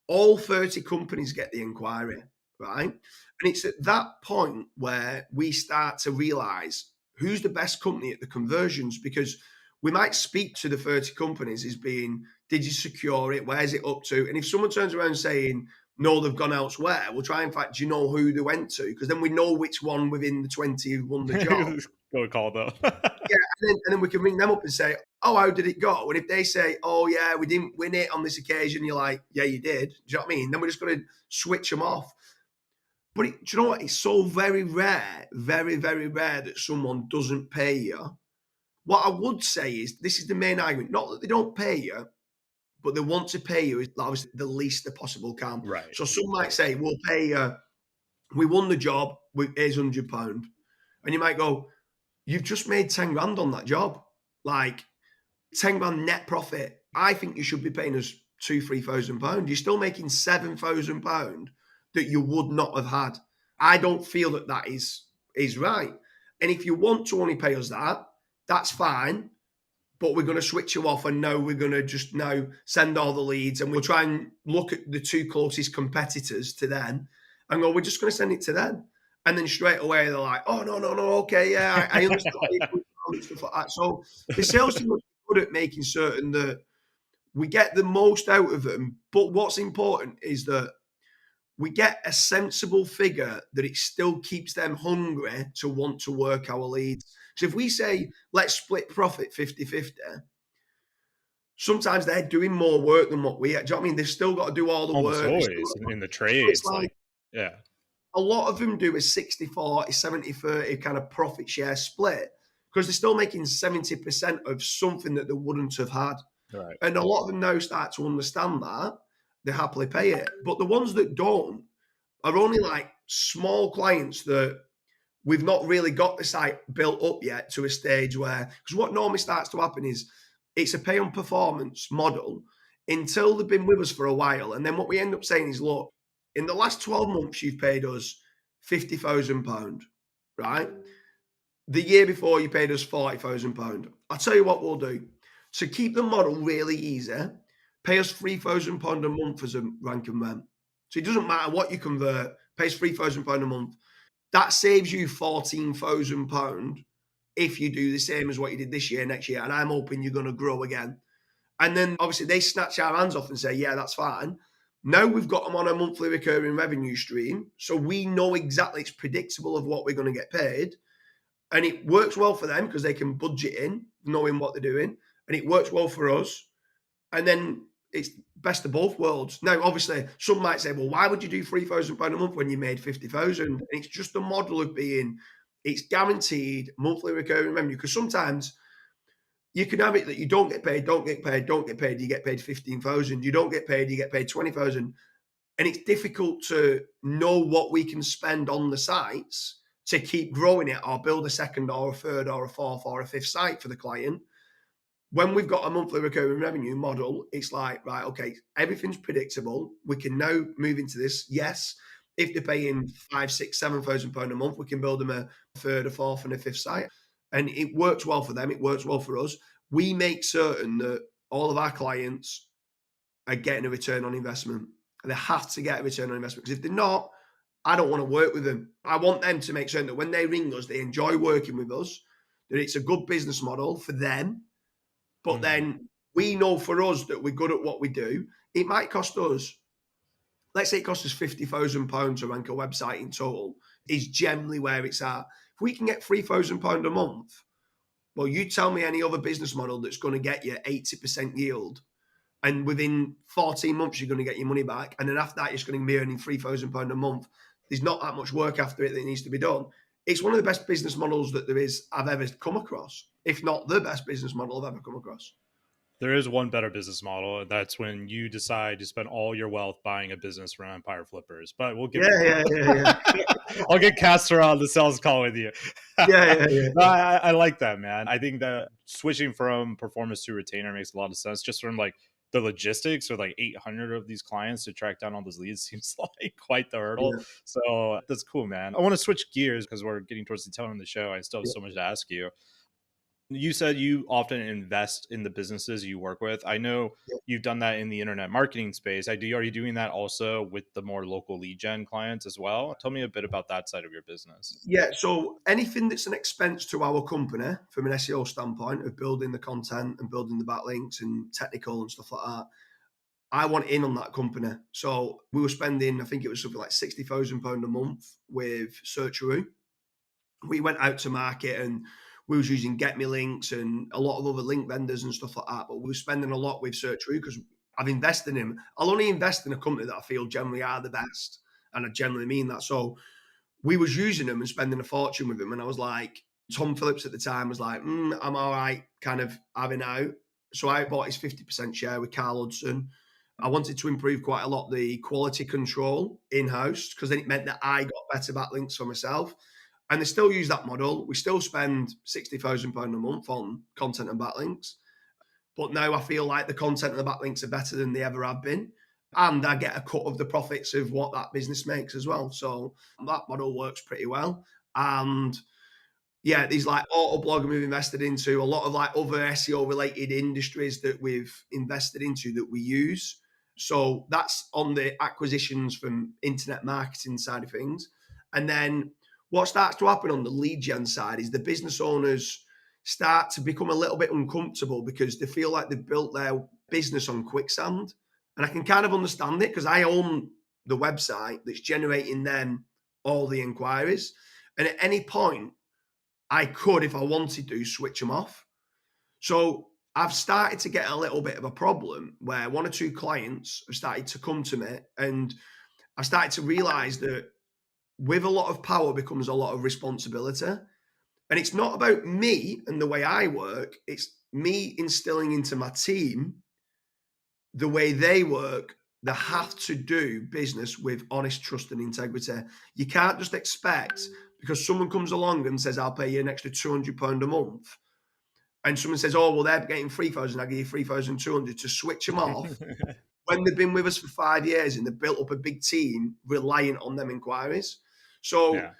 All 30 companies get the inquiry, right? And it's at that point where we start to realize who's the best company at the conversions, because we might speak to the 30 companies as being, did you secure it? Where's it up to? And if someone turns around saying, no, they've gone elsewhere, we'll try and fact, do you know who they went to? Because then we know which one within the 20 who won the job. Go call though. Yeah, and then we can ring them up and say, oh, how did it go? And if they say, oh, yeah, we didn't win it on this occasion, you're like, yeah, you did. Do you know what I mean? Then we're just going to switch them off. But do you know what? It's so very rare, very, very rare that someone doesn't pay you. What I would say is, this is the main argument, not that they don't pay you, but they want to pay you obviously the least they possible can. Right. So some Of might course. say, we'll pay you, we won the job, here's £100. And you might go, you've just made 10 grand on that job. Like, 10 grand net profit. I think you should be paying us £2,000-3,000. You're still making £7,000 that you would not have had. I don't feel that that is right. And if you want to only pay us that, that's fine. But we're going to switch you off, and now we're going to just now send all the leads, and we'll try and look at the 2 closest competitors to them and go, we're just going to send it to them. And then straight away they're like, oh, no, okay, yeah, I understand why you're doing and stuff like that. So the sales team are good at making certain that we get the most out of them. But what's important is that we get a sensible figure that it still keeps them hungry to want to work our leads. So if we say, let's split profit 50-50, sometimes they're doing more work than what we are. Do you know what I mean? They've still got to do all the Almost work. always in the So it's trades, like like, yeah. a lot of them do a 60-40, 70-30 kind of profit share split because they're still making 70% of something that they wouldn't have had. Right. And a lot of them now start to understand that. They happily pay it. But the ones that don't are only like small clients that we've not really got the site built up yet to a stage where, because what normally starts to happen is it's a pay on performance model until they've been with us for a while. And then what we end up saying is, look, in the last 12 months, you've paid us £50,000, right? The year before, you paid us £40,000. I'll tell you what we'll do. To keep the model really easy, pay us £3,000 a month as a rank and rent. So it doesn't matter what you convert, pay us £3,000 a month. That saves you £14,000 if you do the same as what you did this year, next year. And I'm hoping you're going to grow again. And then obviously they snatch our hands off and say, yeah, that's fine. Now we've got them on a monthly recurring revenue stream. So we know exactly, it's predictable of what we're going to get paid. And it works well for them because they can budget in knowing what they're doing. And it works well for us. And then it's best of both worlds. Now, obviously, some might say, well, why would you do £3,000 a month when you made 50,000? And it's just the model of being, it's guaranteed monthly recurring revenue. Because sometimes you can have it that you don't get paid, don't get paid, don't get paid, you get paid 15,000. You don't get paid, you get paid 20,000. And it's difficult to know what we can spend on the sites to keep growing it or build a second or a third or a fourth or a fifth site for the client. When we've got a monthly recurring revenue model, it's like, right, okay, everything's predictable. We can now move into this. Yes, if they're paying £5,000, £6,000, £7,000 a month, we can build them a third, a fourth, and a fifth site. And it works well for them. It works well for us. We make certain that all of our clients are getting a return on investment. And they have to get a return on investment. Because if they're not, I don't want to work with them. I want them to make certain that when they ring us, they enjoy working with us, that it's a good business model for them. But then we know for us that we're good at what we do. It might cost us, let's say it costs us £50,000 to rank a website in total, is generally where it's at. If we can get £3,000 a month, well, you tell me any other business model that's going to get you 80% yield. And within 14 months, you're going to get your money back. And then after that, you're going to be earning £3,000 a month. There's not that much work after it that needs to be done. It's one of the best business models that there is I've ever come across, if not the best business model I've ever come across. There is one better business model, and that's when you decide to spend all your wealth buying a business from Empire Flippers. But we'll get Yeah. I'll get Castor on the sales call with you. Yeah. No, I like that, man. I think that switching from performance to retainer makes a lot of sense. Just from like the logistics or like 800 of these clients to track down all those leads seems like quite the hurdle. Yeah. So that's cool, man. I want to switch gears because we're getting towards the tail end of the show. I still have Yeah. so much to ask you. You said you often invest in the businesses you work with. I know you've done that in the internet marketing space. Are you doing that also with the more local lead gen clients as well? Tell me a bit about that side of your business. Yeah, so anything that's an expense to our company from an SEO standpoint of building the content and building the backlinks and technical and stuff like that, I want in on that company. So we were spending, I think it was something like £60,000 a month with Searcheroo. We went out to market and we was using Get Me Links and a lot of other link vendors and stuff like that. But we were spending a lot with Searcheroo because I've invested in them. I'll only invest in a company that I feel generally are the best. And I generally mean that. So we was using them and spending a fortune with them. And I was like, Tom Phillips at the time was like, I'm all right, kind of having out. So I bought his 50% share with Carl Hudson. I wanted to improve quite a lot the quality control in-house because then it meant that I got better backlinks for myself. And they still use that model. We still spend £60,000 a month on content and backlinks. But now I feel like the content and the backlinks are better than they ever have been. And I get a cut of the profits of what that business makes as well. So that model works pretty well. And yeah, these like Autoblog we've invested into, a lot of like other SEO related industries that we've invested into that we use. So that's on the acquisitions from internet marketing side of things. And then what starts to happen on the lead gen side is the business owners start to become a little bit uncomfortable because they feel like they've built their business on quicksand. And I can kind of understand it because I own the website that's generating them all the inquiries. And at any point, I could, if I wanted to, switch them off. So I've started to get a little bit of a problem where one or two clients have started to come to me, and I've started to realize that with a lot of power becomes a lot of responsibility. And it's not about me and the way I work, it's me instilling into my team the way they work. They have to do business with honest trust and integrity. You can't just expect because someone comes along and says, I'll pay you an extra £200 a month. And someone says, oh, well, they're getting 3,000, I'll give you 3,200 to switch them off when they've been with us for 5 years and they've built up a big team reliant on them inquiries. So Yeah.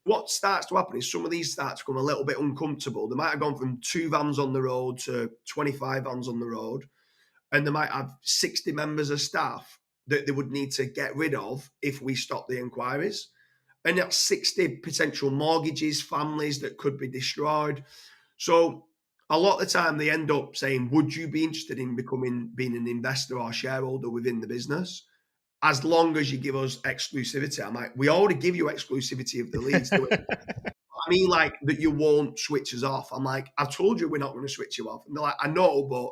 what starts to happen is some of these start to become a little bit uncomfortable. They might have gone from 2 vans on the road to 25 vans on the road, and they might have 60 members of staff that they would need to get rid of if we stop the inquiries. And that's 60 potential mortgages, families that could be destroyed. So a lot of the time they end up saying, would you be interested in being an investor or shareholder within the business? As long as you give us exclusivity. I'm like, we already give you exclusivity of the leads. I mean, like that you won't switch us off. I'm like, I've told you we're not going to switch you off. And they're like, I know, but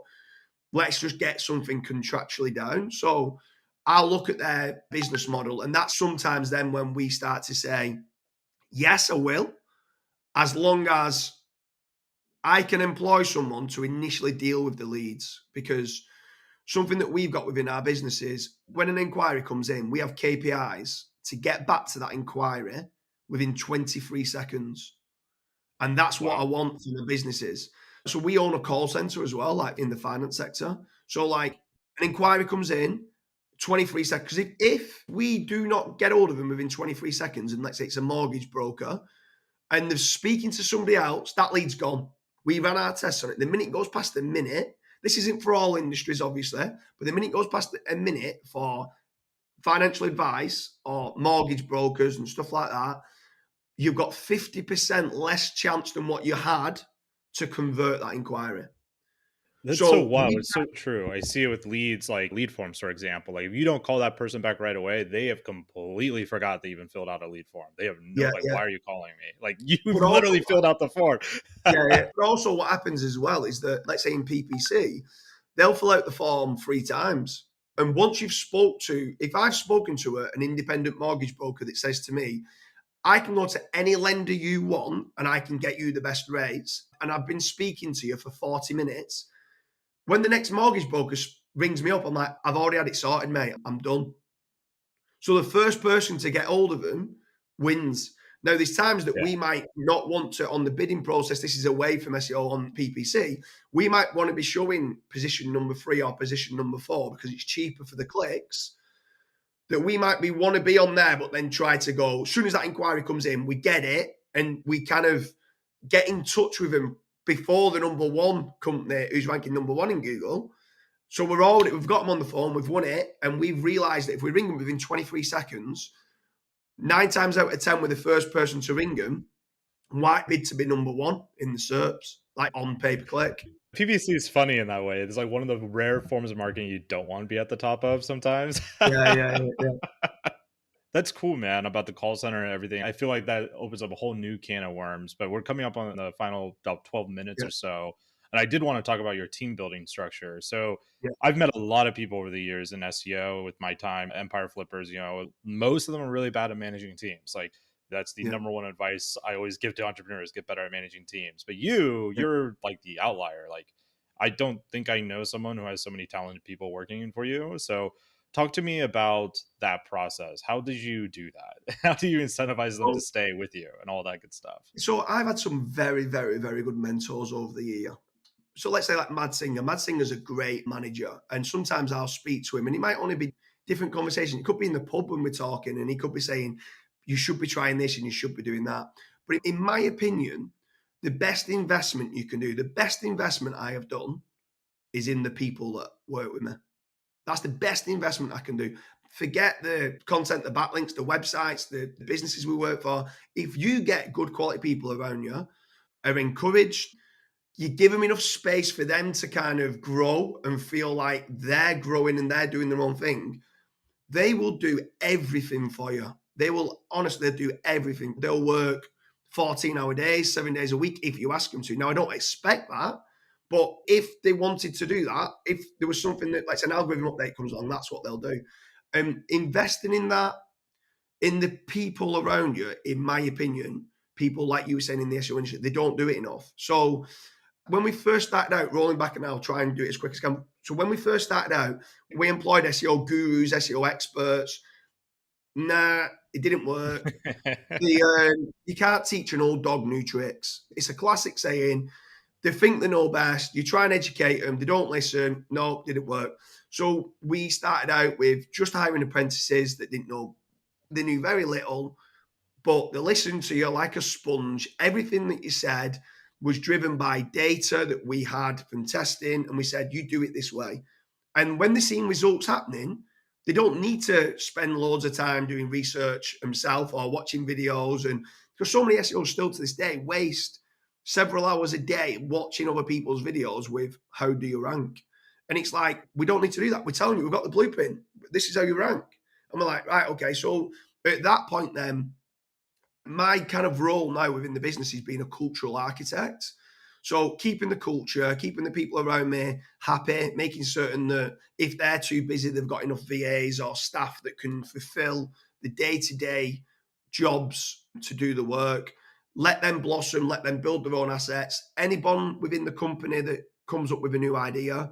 let's just get something contractually down. So I'll look at their business model. And that's sometimes then when we start to say, yes, I will, as long as I can employ someone to initially deal with the leads. Because something that we've got within our business is when an inquiry comes in, we have KPIs to get back to that inquiry within 23 seconds. And that's what I Wow. want from the businesses. So we own a call center as well, like in the finance sector. So like an inquiry comes in, 23 seconds. If we do not get hold of them within 23 seconds, and let's say it's a mortgage broker, and they're speaking to somebody else, that lead's gone. We ran our tests on it. The minute it goes past a minute, this isn't for all industries, obviously, but the minute it goes past a minute for financial advice or mortgage brokers and stuff like that, you've got 50% less chance than what you had to convert that inquiry. That's so So wild. we, It's so true. I see it with leads, like lead forms, for example. Like if you don't call that person back right away, they have completely forgot they even filled out a lead form. They have no yeah, like, yeah. why are you calling me? Like you But also, literally filled out the form. yeah, yeah. But also, what happens as well is that, let's say in PPC, they'll fill out the form 3 times. And once if I've spoken to an independent mortgage broker that says to me, I can go to any lender you want and I can get you the best rates, and I've been speaking to you for 40 minutes, when the next mortgage broker rings me up, I'm like, I've already had it sorted, mate. I'm done. So the first person to get hold of them wins. Now, there's times that Yeah. we might not want to, on the bidding process, this is away from SEO on PPC, we might want to be showing position number 3 or position number 4 because it's cheaper for the clicks, that we might want to be on there, but then try to go, as soon as that inquiry comes in, we get it and we kind of get in touch with them before the number 1 company who's ranking number 1 in Google. So we've got them on the phone, we've won it, and we've realised that if we ring them within 23 seconds, 9 times out of 10, we're the first person to ring them, might bid to be number 1 in the SERPs, like on pay per click. PPC is funny in that way. It's like one of the rare forms of marketing you don't want to be at the top of sometimes. Yeah, yeah, yeah, yeah. That's cool, man, about the call center and everything. I feel like that opens up a whole new can of worms, but we're coming up on the final about 12 minutes Yeah, or so. And I did want to talk about your team building structure. So yeah, I've met a lot of people over the years in SEO with my time, Empire Flippers. Most of them are really bad at managing teams. Like that's the yeah, number one advice I always give to entrepreneurs: get better at managing teams. But yeah. you're like the outlier. Like I don't think I know someone who has so many talented people working for you. So talk to me about that process. How did you do that? How do you incentivize them to So, stay with you and all that good stuff? so I've had some very, very, very good mentors over the year. So let's say like Mad Singer. Mad Singer's a great manager, and sometimes I'll speak to him, and it might only be different conversation. It could be in the pub when we're talking, and he could be saying, "You should be trying this, and you should be doing that." But in my opinion, the best investment you can do, the best investment I have done, is in the people that work with me. That's the best investment I can do. Forget the content, the backlinks, the websites, the businesses we work for. If you get good quality people around you, are encouraged, you give them enough space for them to kind of grow and feel like they're growing and they're doing their own thing, they will do everything for you. They will honestly do everything. They'll work 14-hour days, 7 days a week if you ask them to. Now, I don't expect that, but if they wanted to do that, if there was something that, like an algorithm update comes on, that's what they'll do. Investing in that, in the people around you, in my opinion, people like you were saying in the SEO industry, they don't do it enough. So when we first started out, rolling back, and I'll try and do it as quick as I can. So when we first started out, we employed SEO gurus, SEO experts. Nah, it didn't work. You can't teach an old dog new tricks. It's a classic saying. They think they know best. You try and educate them. They don't listen. No, didn't work. So we started out with just hiring apprentices that didn't know. They knew very little, but they listened to you like a sponge. Everything that you said was driven by data that we had from testing, and we said, you do it this way. And when they're seeing results happening, they don't need to spend loads of time doing research themselves or watching videos. And because so many SEOs still to this day waste several hours a day watching other people's videos with how do you rank? And it's like, we don't need to do that. We're telling you, we've got the blueprint. This is how you rank. And we're like, right, okay. So at that point, then my kind of role now within the business is being a cultural architect. So keeping the culture, keeping the people around me happy, making certain that if they're too busy, they've got enough VAs or staff that can fulfill the day-to-day jobs to do the work. Let them blossom, let them build their own assets. Anyone within the company that comes up with a new idea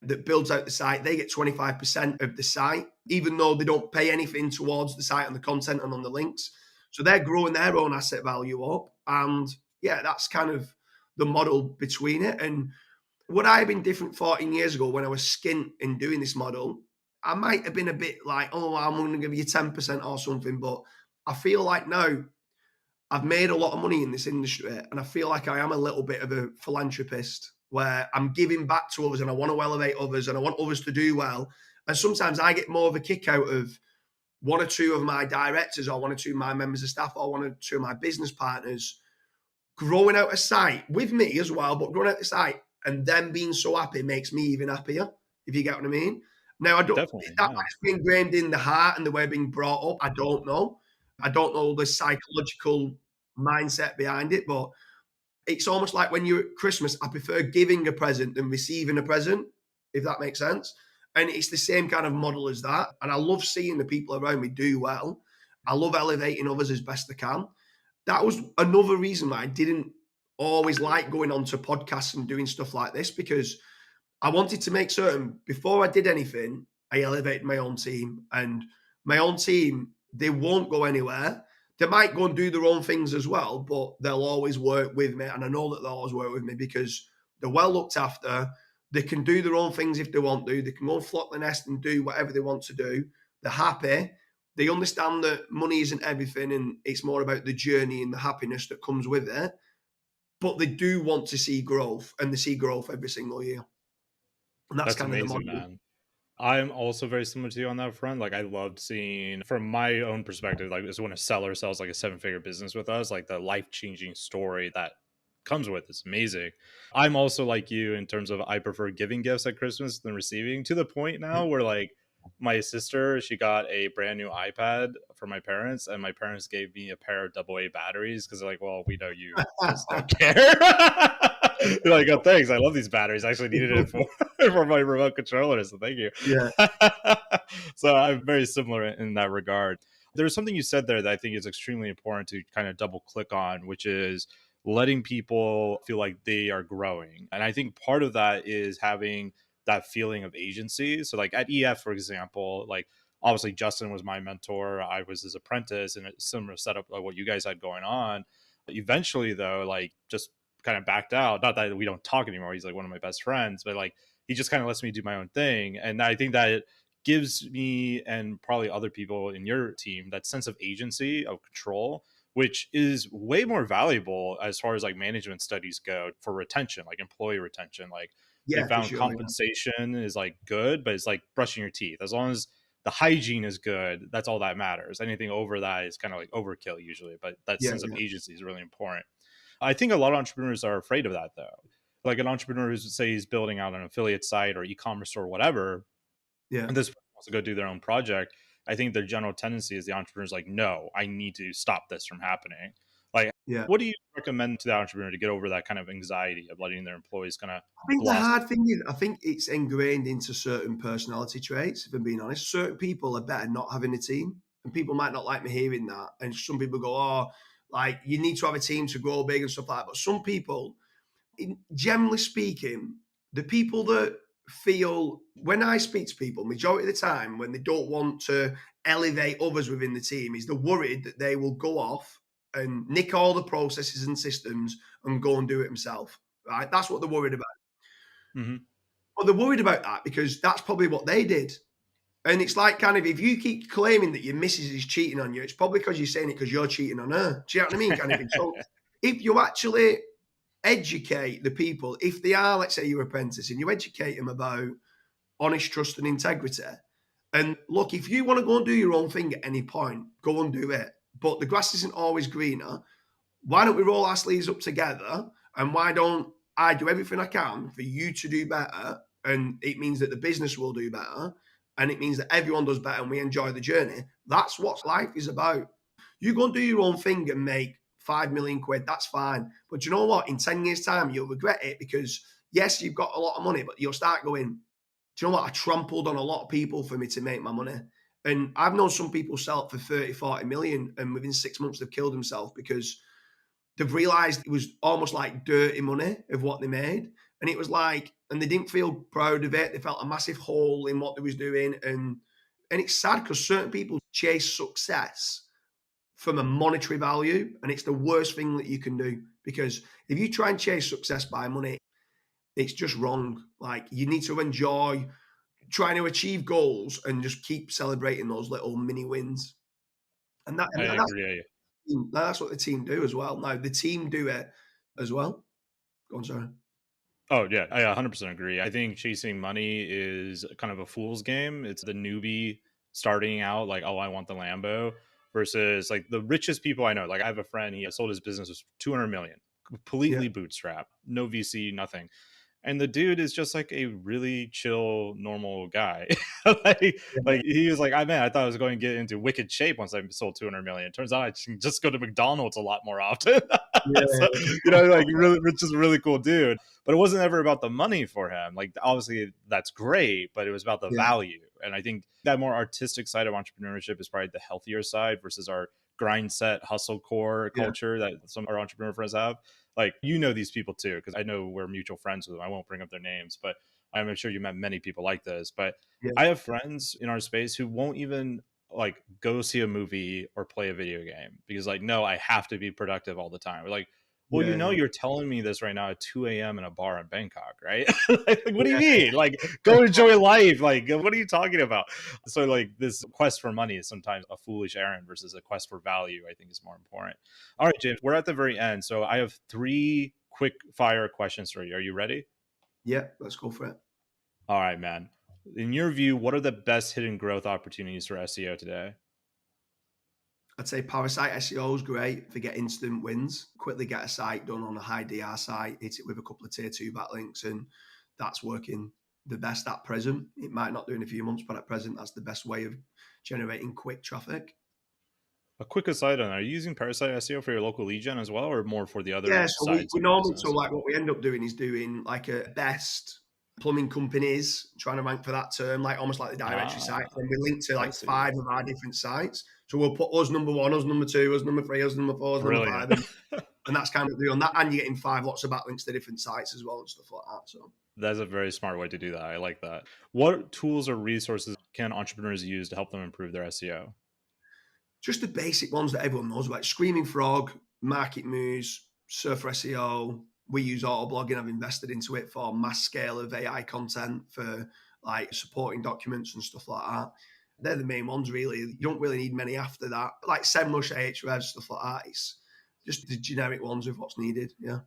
that builds out the site, they get 25% of the site, even though they don't pay anything towards the site and the content and on the links. So they're growing their own asset value up. And yeah, that's kind of the model between it. And would I have been different 14 years ago when I was skint in doing this model? I might have been a bit like, oh, I'm going to give you 10% or something. But I feel like now I've made a lot of money in this industry, and I feel like I am a little bit of a philanthropist where I'm giving back to others and I want to elevate others and I want others to do well. And sometimes I get more of a kick out of one or two of my directors or one or two of my members of staff or one or two of my business partners growing out a site with me as well, but growing out the site and them being so happy makes me even happier, if you get what I mean. Now, I don't, Definitely, that yeah. might be ingrained in the heart and the way being brought up. I don't know. I don't know the psychological mindset behind it, but it's almost like when you're at Christmas, I prefer giving a present than receiving a present, if that makes sense. And it's the same kind of model as that. And I love seeing the people around me do well. I love elevating others as best I can. That was another reason why I didn't always like going on to podcasts and doing stuff like this, because I wanted to make certain before I did anything, I elevated my own team. And my own team, they won't go anywhere. They might go and do their own things as well, but they'll always work with me. And I know that they'll always work with me because they're well looked after. They can do their own things if they want to. They can go and flock the nest and do whatever they want to do. They're happy. They understand that money isn't everything and it's more about the journey and the happiness that comes with it. But they do want to see growth, and they see growth every single year. And that's That's kind of the amazing, model. man. I'm also very similar to you on that front. Like, I loved seeing, from my own perspective, like, is when a seller sells like a 7-figure business with us, like the life changing story that comes with it's amazing. I'm also like you in terms of I prefer giving gifts at Christmas than receiving, to the point now where like my sister, she got a brand new iPad for my parents, and my parents gave me a pair of AA batteries because they're like, well, we know you just don't care. They're like, oh, thanks. I love these batteries. I actually needed it for, for my remote controller. So thank you. Yeah, So I'm very similar in that regard. There's something you said there that I think is extremely important to kind of double click on, which is letting people feel like they are growing. And I think part of that is having that feeling of agency. So like at EF, for example, like obviously Justin was my mentor. I was his apprentice, and a similar setup like what you guys had going on. Eventually though, like just kind of backed out. Not that we don't talk anymore. He's like one of my best friends, but like he just kind of lets me do my own thing. And I think that it gives me and probably other people in your team that sense of agency, of control, which is way more valuable as far as like management studies go for retention, like employee retention. Like they yeah, for found sure. Yeah, compensation is like good, but it's like brushing your teeth. As long as the hygiene is good, that's all that matters. Anything over that is kind of like overkill usually, but that yeah, sense of yeah. agency is really important. I think a lot of entrepreneurs are afraid of that though. Like an entrepreneur who's say he's building out an affiliate site or e-commerce or whatever, Yeah. and this person wants to go do their own project. I think their general tendency is the entrepreneur's like, no, I need to stop this from happening. Like, Yeah. what do you recommend to the entrepreneur to get over that kind of anxiety of letting their employees kind of I think the blossom? hard thing is, I think it's ingrained into certain personality traits, if I'm being honest. Certain people are better not having a team. And people might not like me hearing that. And some people go, oh, like you need to have a team to grow big and stuff like that. But some people, generally speaking, the people that feel, when I speak to people, majority of the time, when they don't want to elevate others within the team, is they're worried that they will go off and nick all the processes and systems and go and do it themselves. Right? That's what they're worried about. Hmm. Well, they're worried about that because that's probably what they did. And it's like kind of if you keep claiming that your missus is cheating on you, it's probably because you're saying it because you're cheating on her. Do you know what I mean? Kind of thing. So if you actually educate the people, if they are, let's say, your apprentice, and you educate them about honest trust and integrity. And look, if you want to go and do your own thing at any point, go and do it. But the grass isn't always greener. Why don't we roll our sleeves up together? And why don't I do everything I can for you to do better? And it means that the business will do better. And it means that everyone does better and we enjoy the journey. That's what life is about. You go and do your own thing and make 5 million quid, that's fine. But you know what? In 10 years' time, you'll regret it because, yes, you've got a lot of money, but you'll start going, do you know what? I trampled on a lot of people for me to make my money. And I've known some people sell it for 30, 40 million, and within 6 months, they've killed themselves because they've realized it was almost like dirty money of what they made. And it was like, and they didn't feel proud of it. They felt a massive hole in what they was doing. And it's sad because certain people chase success from a monetary value. And it's the worst thing that you can do because if you try and chase success by money, it's just wrong. Like you need to enjoy trying to achieve goals and just keep celebrating those little mini wins. I And agree. that's what the team do as well. Now the team do it as well. Go on, sorry. Oh yeah, I 100% agree. I think chasing money is kind of a fool's game. It's the newbie starting out like, oh, I want the Lambo versus like the richest people I know. Like I have a friend, he sold his business for 200 million, Yeah, completely bootstrap, no VC, nothing. And the dude is just like a really chill, normal guy. like, yeah, like he was like, I man, I thought I was going to get into wicked shape once I sold 200 million. Turns out I can just go to McDonald's a lot more often. So, yeah, like really, just a really cool dude. But it wasn't ever about the money for him. Like obviously that's great, but it was about the yeah, value. And I think that more artistic side of entrepreneurship is probably the healthier side versus our grind set hustle core yeah, culture that some of our entrepreneur friends have. Like these people too, because I know we're mutual friends with them. I won't bring up their names, but I'm sure you met many people like this. But yeah, I have friends in our space who won't even like go see a movie or play a video game because like, no, I have to be productive all the time. We're like, well, yeah, you're telling me this right now at 2 a.m. in a bar in Bangkok, right? like, what do you yeah. mean? Like, go enjoy life. Like, what are you talking about? So, like, this quest for money is sometimes a foolish errand versus a quest for value, I think is more important. All right, James, we're at the very end. So, I have 3 quick fire questions for you. Are you ready? Yeah, let's go for it. All right, man. In your view, what are the best hidden growth opportunities for SEO today? I'd say Parasite SEO is great for get instant wins. Quickly get a site done on a high DR site, hit it with a couple of tier 2 backlinks, and that's working the best at present. It might not do in a few months, but at present, that's the best way of generating quick traffic. A quick aside on that, are you using Parasite SEO for your local lead gen as well, or more for the Yeah, other so sides we of your normally, so business? like what we end up doing is doing like a best plumbing companies, trying to rank for that term, like almost like the directory site. Ah, And we link to I like see. 5 of our different sites. So we'll put us number 1, us number 2, us number 3, us number 4, us number Brilliant. 5, and that's kind of doing that. And you're getting 5 lots of backlinks to different sites as well and stuff like that. So That's a very smart way to do that. I like that. What tools or resources can entrepreneurs use to help them improve their SEO? just the basic ones that everyone knows, like Screaming Frog, Market Moves, Surfer SEO. We use auto blogging. I've invested into it for mass scale of AI content for like supporting documents and stuff like that. They're the main ones, really. You don't really need many after that. Like SEMrush, Ahrefs, stuff like that. It's just the generic ones of what's needed. Yeah.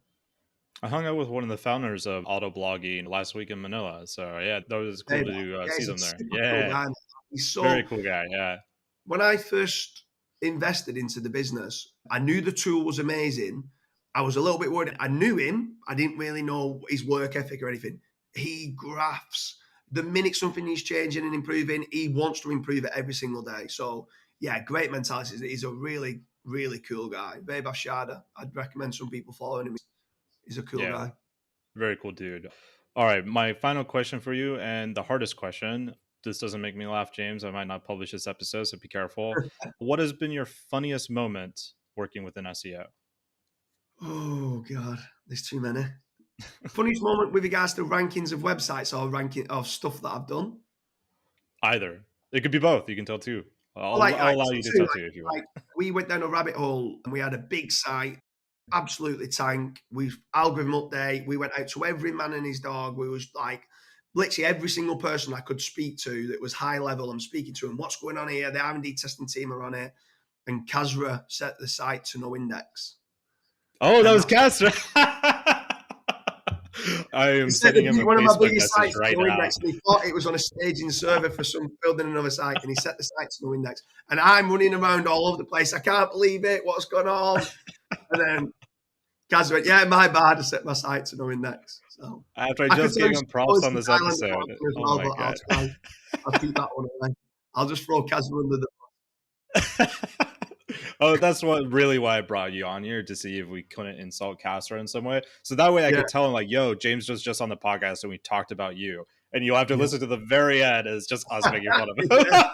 I hung out with one of the founders of auto blogging last week in Manila. So yeah, that was Hey, cool to yeah, see he's a them there. super cool Yeah, guy. He's very so cool guy. Yeah. when I first invested into the business, I knew the tool was amazing, I was a little bit worried. I knew him. I didn't really know his work ethic or anything. He graphs. The minute something is changing and improving, he wants to improve it every single day. So, yeah, great mentality. He's a really, really cool guy. Babe Ashada. I'd recommend some people following him. He's a cool Yeah, guy. very cool dude. All right, my final question for you, and the hardest question. This doesn't make me laugh, James. I might not publish this episode, so be careful. What has been your funniest moment working with an SEO? Oh, God. There's too many. Funniest moment with regards to rankings of websites or ranking of stuff that I've done? Either. It could be both. You can tell two. I'll Like allow you to tell two if you want. like, we went down a rabbit hole and we had a big site, absolutely tank. We algorithm update. We went out to every man and his dog. We was like literally every single person I could speak to that was high level. I'm speaking to them. What's going on here? The R&D testing team are on it. And Kazra set the site to no index. Oh, that And was that's Castro. I am sending him a one of my Facebook biggest message sites right to no now. index, and he thought it was on a staging server for some building another site, and he set the site to no index. And I'm running around all over the place. I can't believe it. What's going on? And then Kaz went, "Yeah, my bad. I set my site to no index." So After I I could just tell gave you him some props stories on from this Thailand about episode. him as Oh well, my but god. I'll keep that one away. I'll just throw Kaz under the. Oh, that's why I brought you on here, to see if we couldn't insult Castro in some way. So that way I Yeah, could tell him, like, yo, James was just on the podcast and we talked about you. And you'll have to yeah. listen to the very end. It's just us making fun of him. Yeah.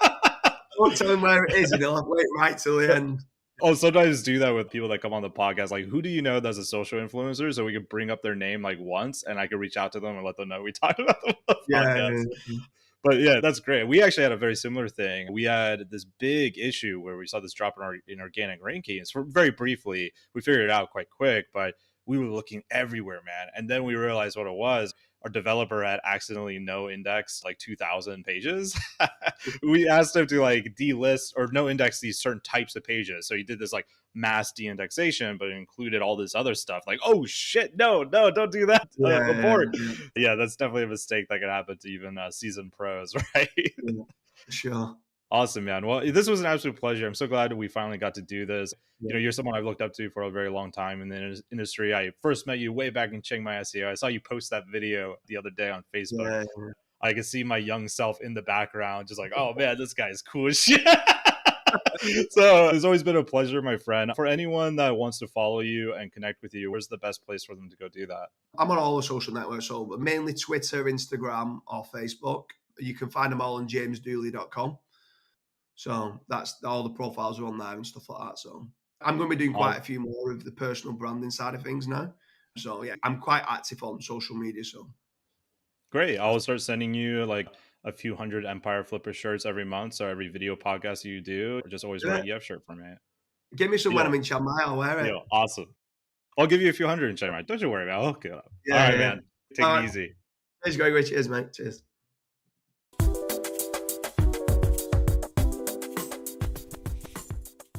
Don't tell him where it is, and he'll have to wait right till the end. Oh, sometimes do that with people that come on the podcast. Like, who do you know that's a social influencer? So we could bring up their name like once, and I could reach out to them and let them know we talked about them on the Yeah, podcast. yeah, But yeah, that's great. We actually had a very similar thing. We had this big issue where we saw this drop in our in organic rankings. For very briefly, we figured it out quite quick, but we were looking everywhere, man. And then we realized what it was. Our developer had accidentally no indexed like 2,000 pages. We asked him to like delist or no index these certain types of pages. So he did this like mass de-indexation, but it included all this other stuff. Like, oh shit, no, don't do that. yeah, Abort. yeah, Yeah, that's definitely a mistake that could happen to even seasoned pros, right? yeah, for sure. Awesome, man. Well, this was an absolute pleasure. I'm so glad that we finally got to do this. Yeah, You know, you're someone I've looked up to for a very long time in the industry. I first met you way back in Chiang Mai SEO. I saw you post that video the other day on Facebook. yeah, I could see my young self in the background, just like, oh man, this guy's cool as shit. So it's always been a pleasure, my friend. For anyone that wants to follow you and connect with you, where's the best place for them to go do that? I'm on all the social networks, so mainly Twitter, Instagram, or Facebook. You can find them all on jamesdooley.com. So that's all the profiles are on there and stuff like that. So I'm going to be doing quite I'll, a few more of the personal branding side of things now. So yeah, I'm quite active on social media. So Great. I'll start sending you like a few hundred Empire Flipper shirts every month. So every video podcast you do, just always wear yeah, a EF shirt for me. give me some when I'm Yo, in Chiang Mai. I'll wear it. awesome. I'll give you a few hundred in China. Don't you worry, man. I'll hook it up. All Yeah, right, yeah. man. Take All it right. easy. Cheers, Gregory. Cheers, mate. Cheers.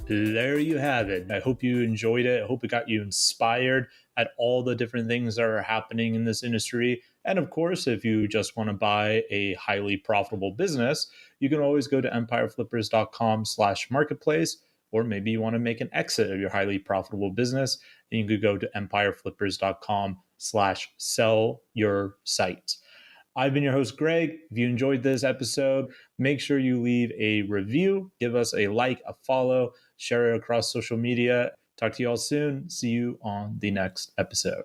There you have it. I hope you enjoyed it. I hope it got you inspired at all the different things that are happening in this industry. And of course, if you just want to buy a highly profitable business, you can always go to empireflippers.com/marketplace, or maybe you want to make an exit of your highly profitable business, and you could go to empireflippers.com/sell your site. I've been your host, Greg. If you enjoyed this episode, make sure you leave a review, give us a like, a follow, share it across social media. Talk to you all soon. See you on the next episode.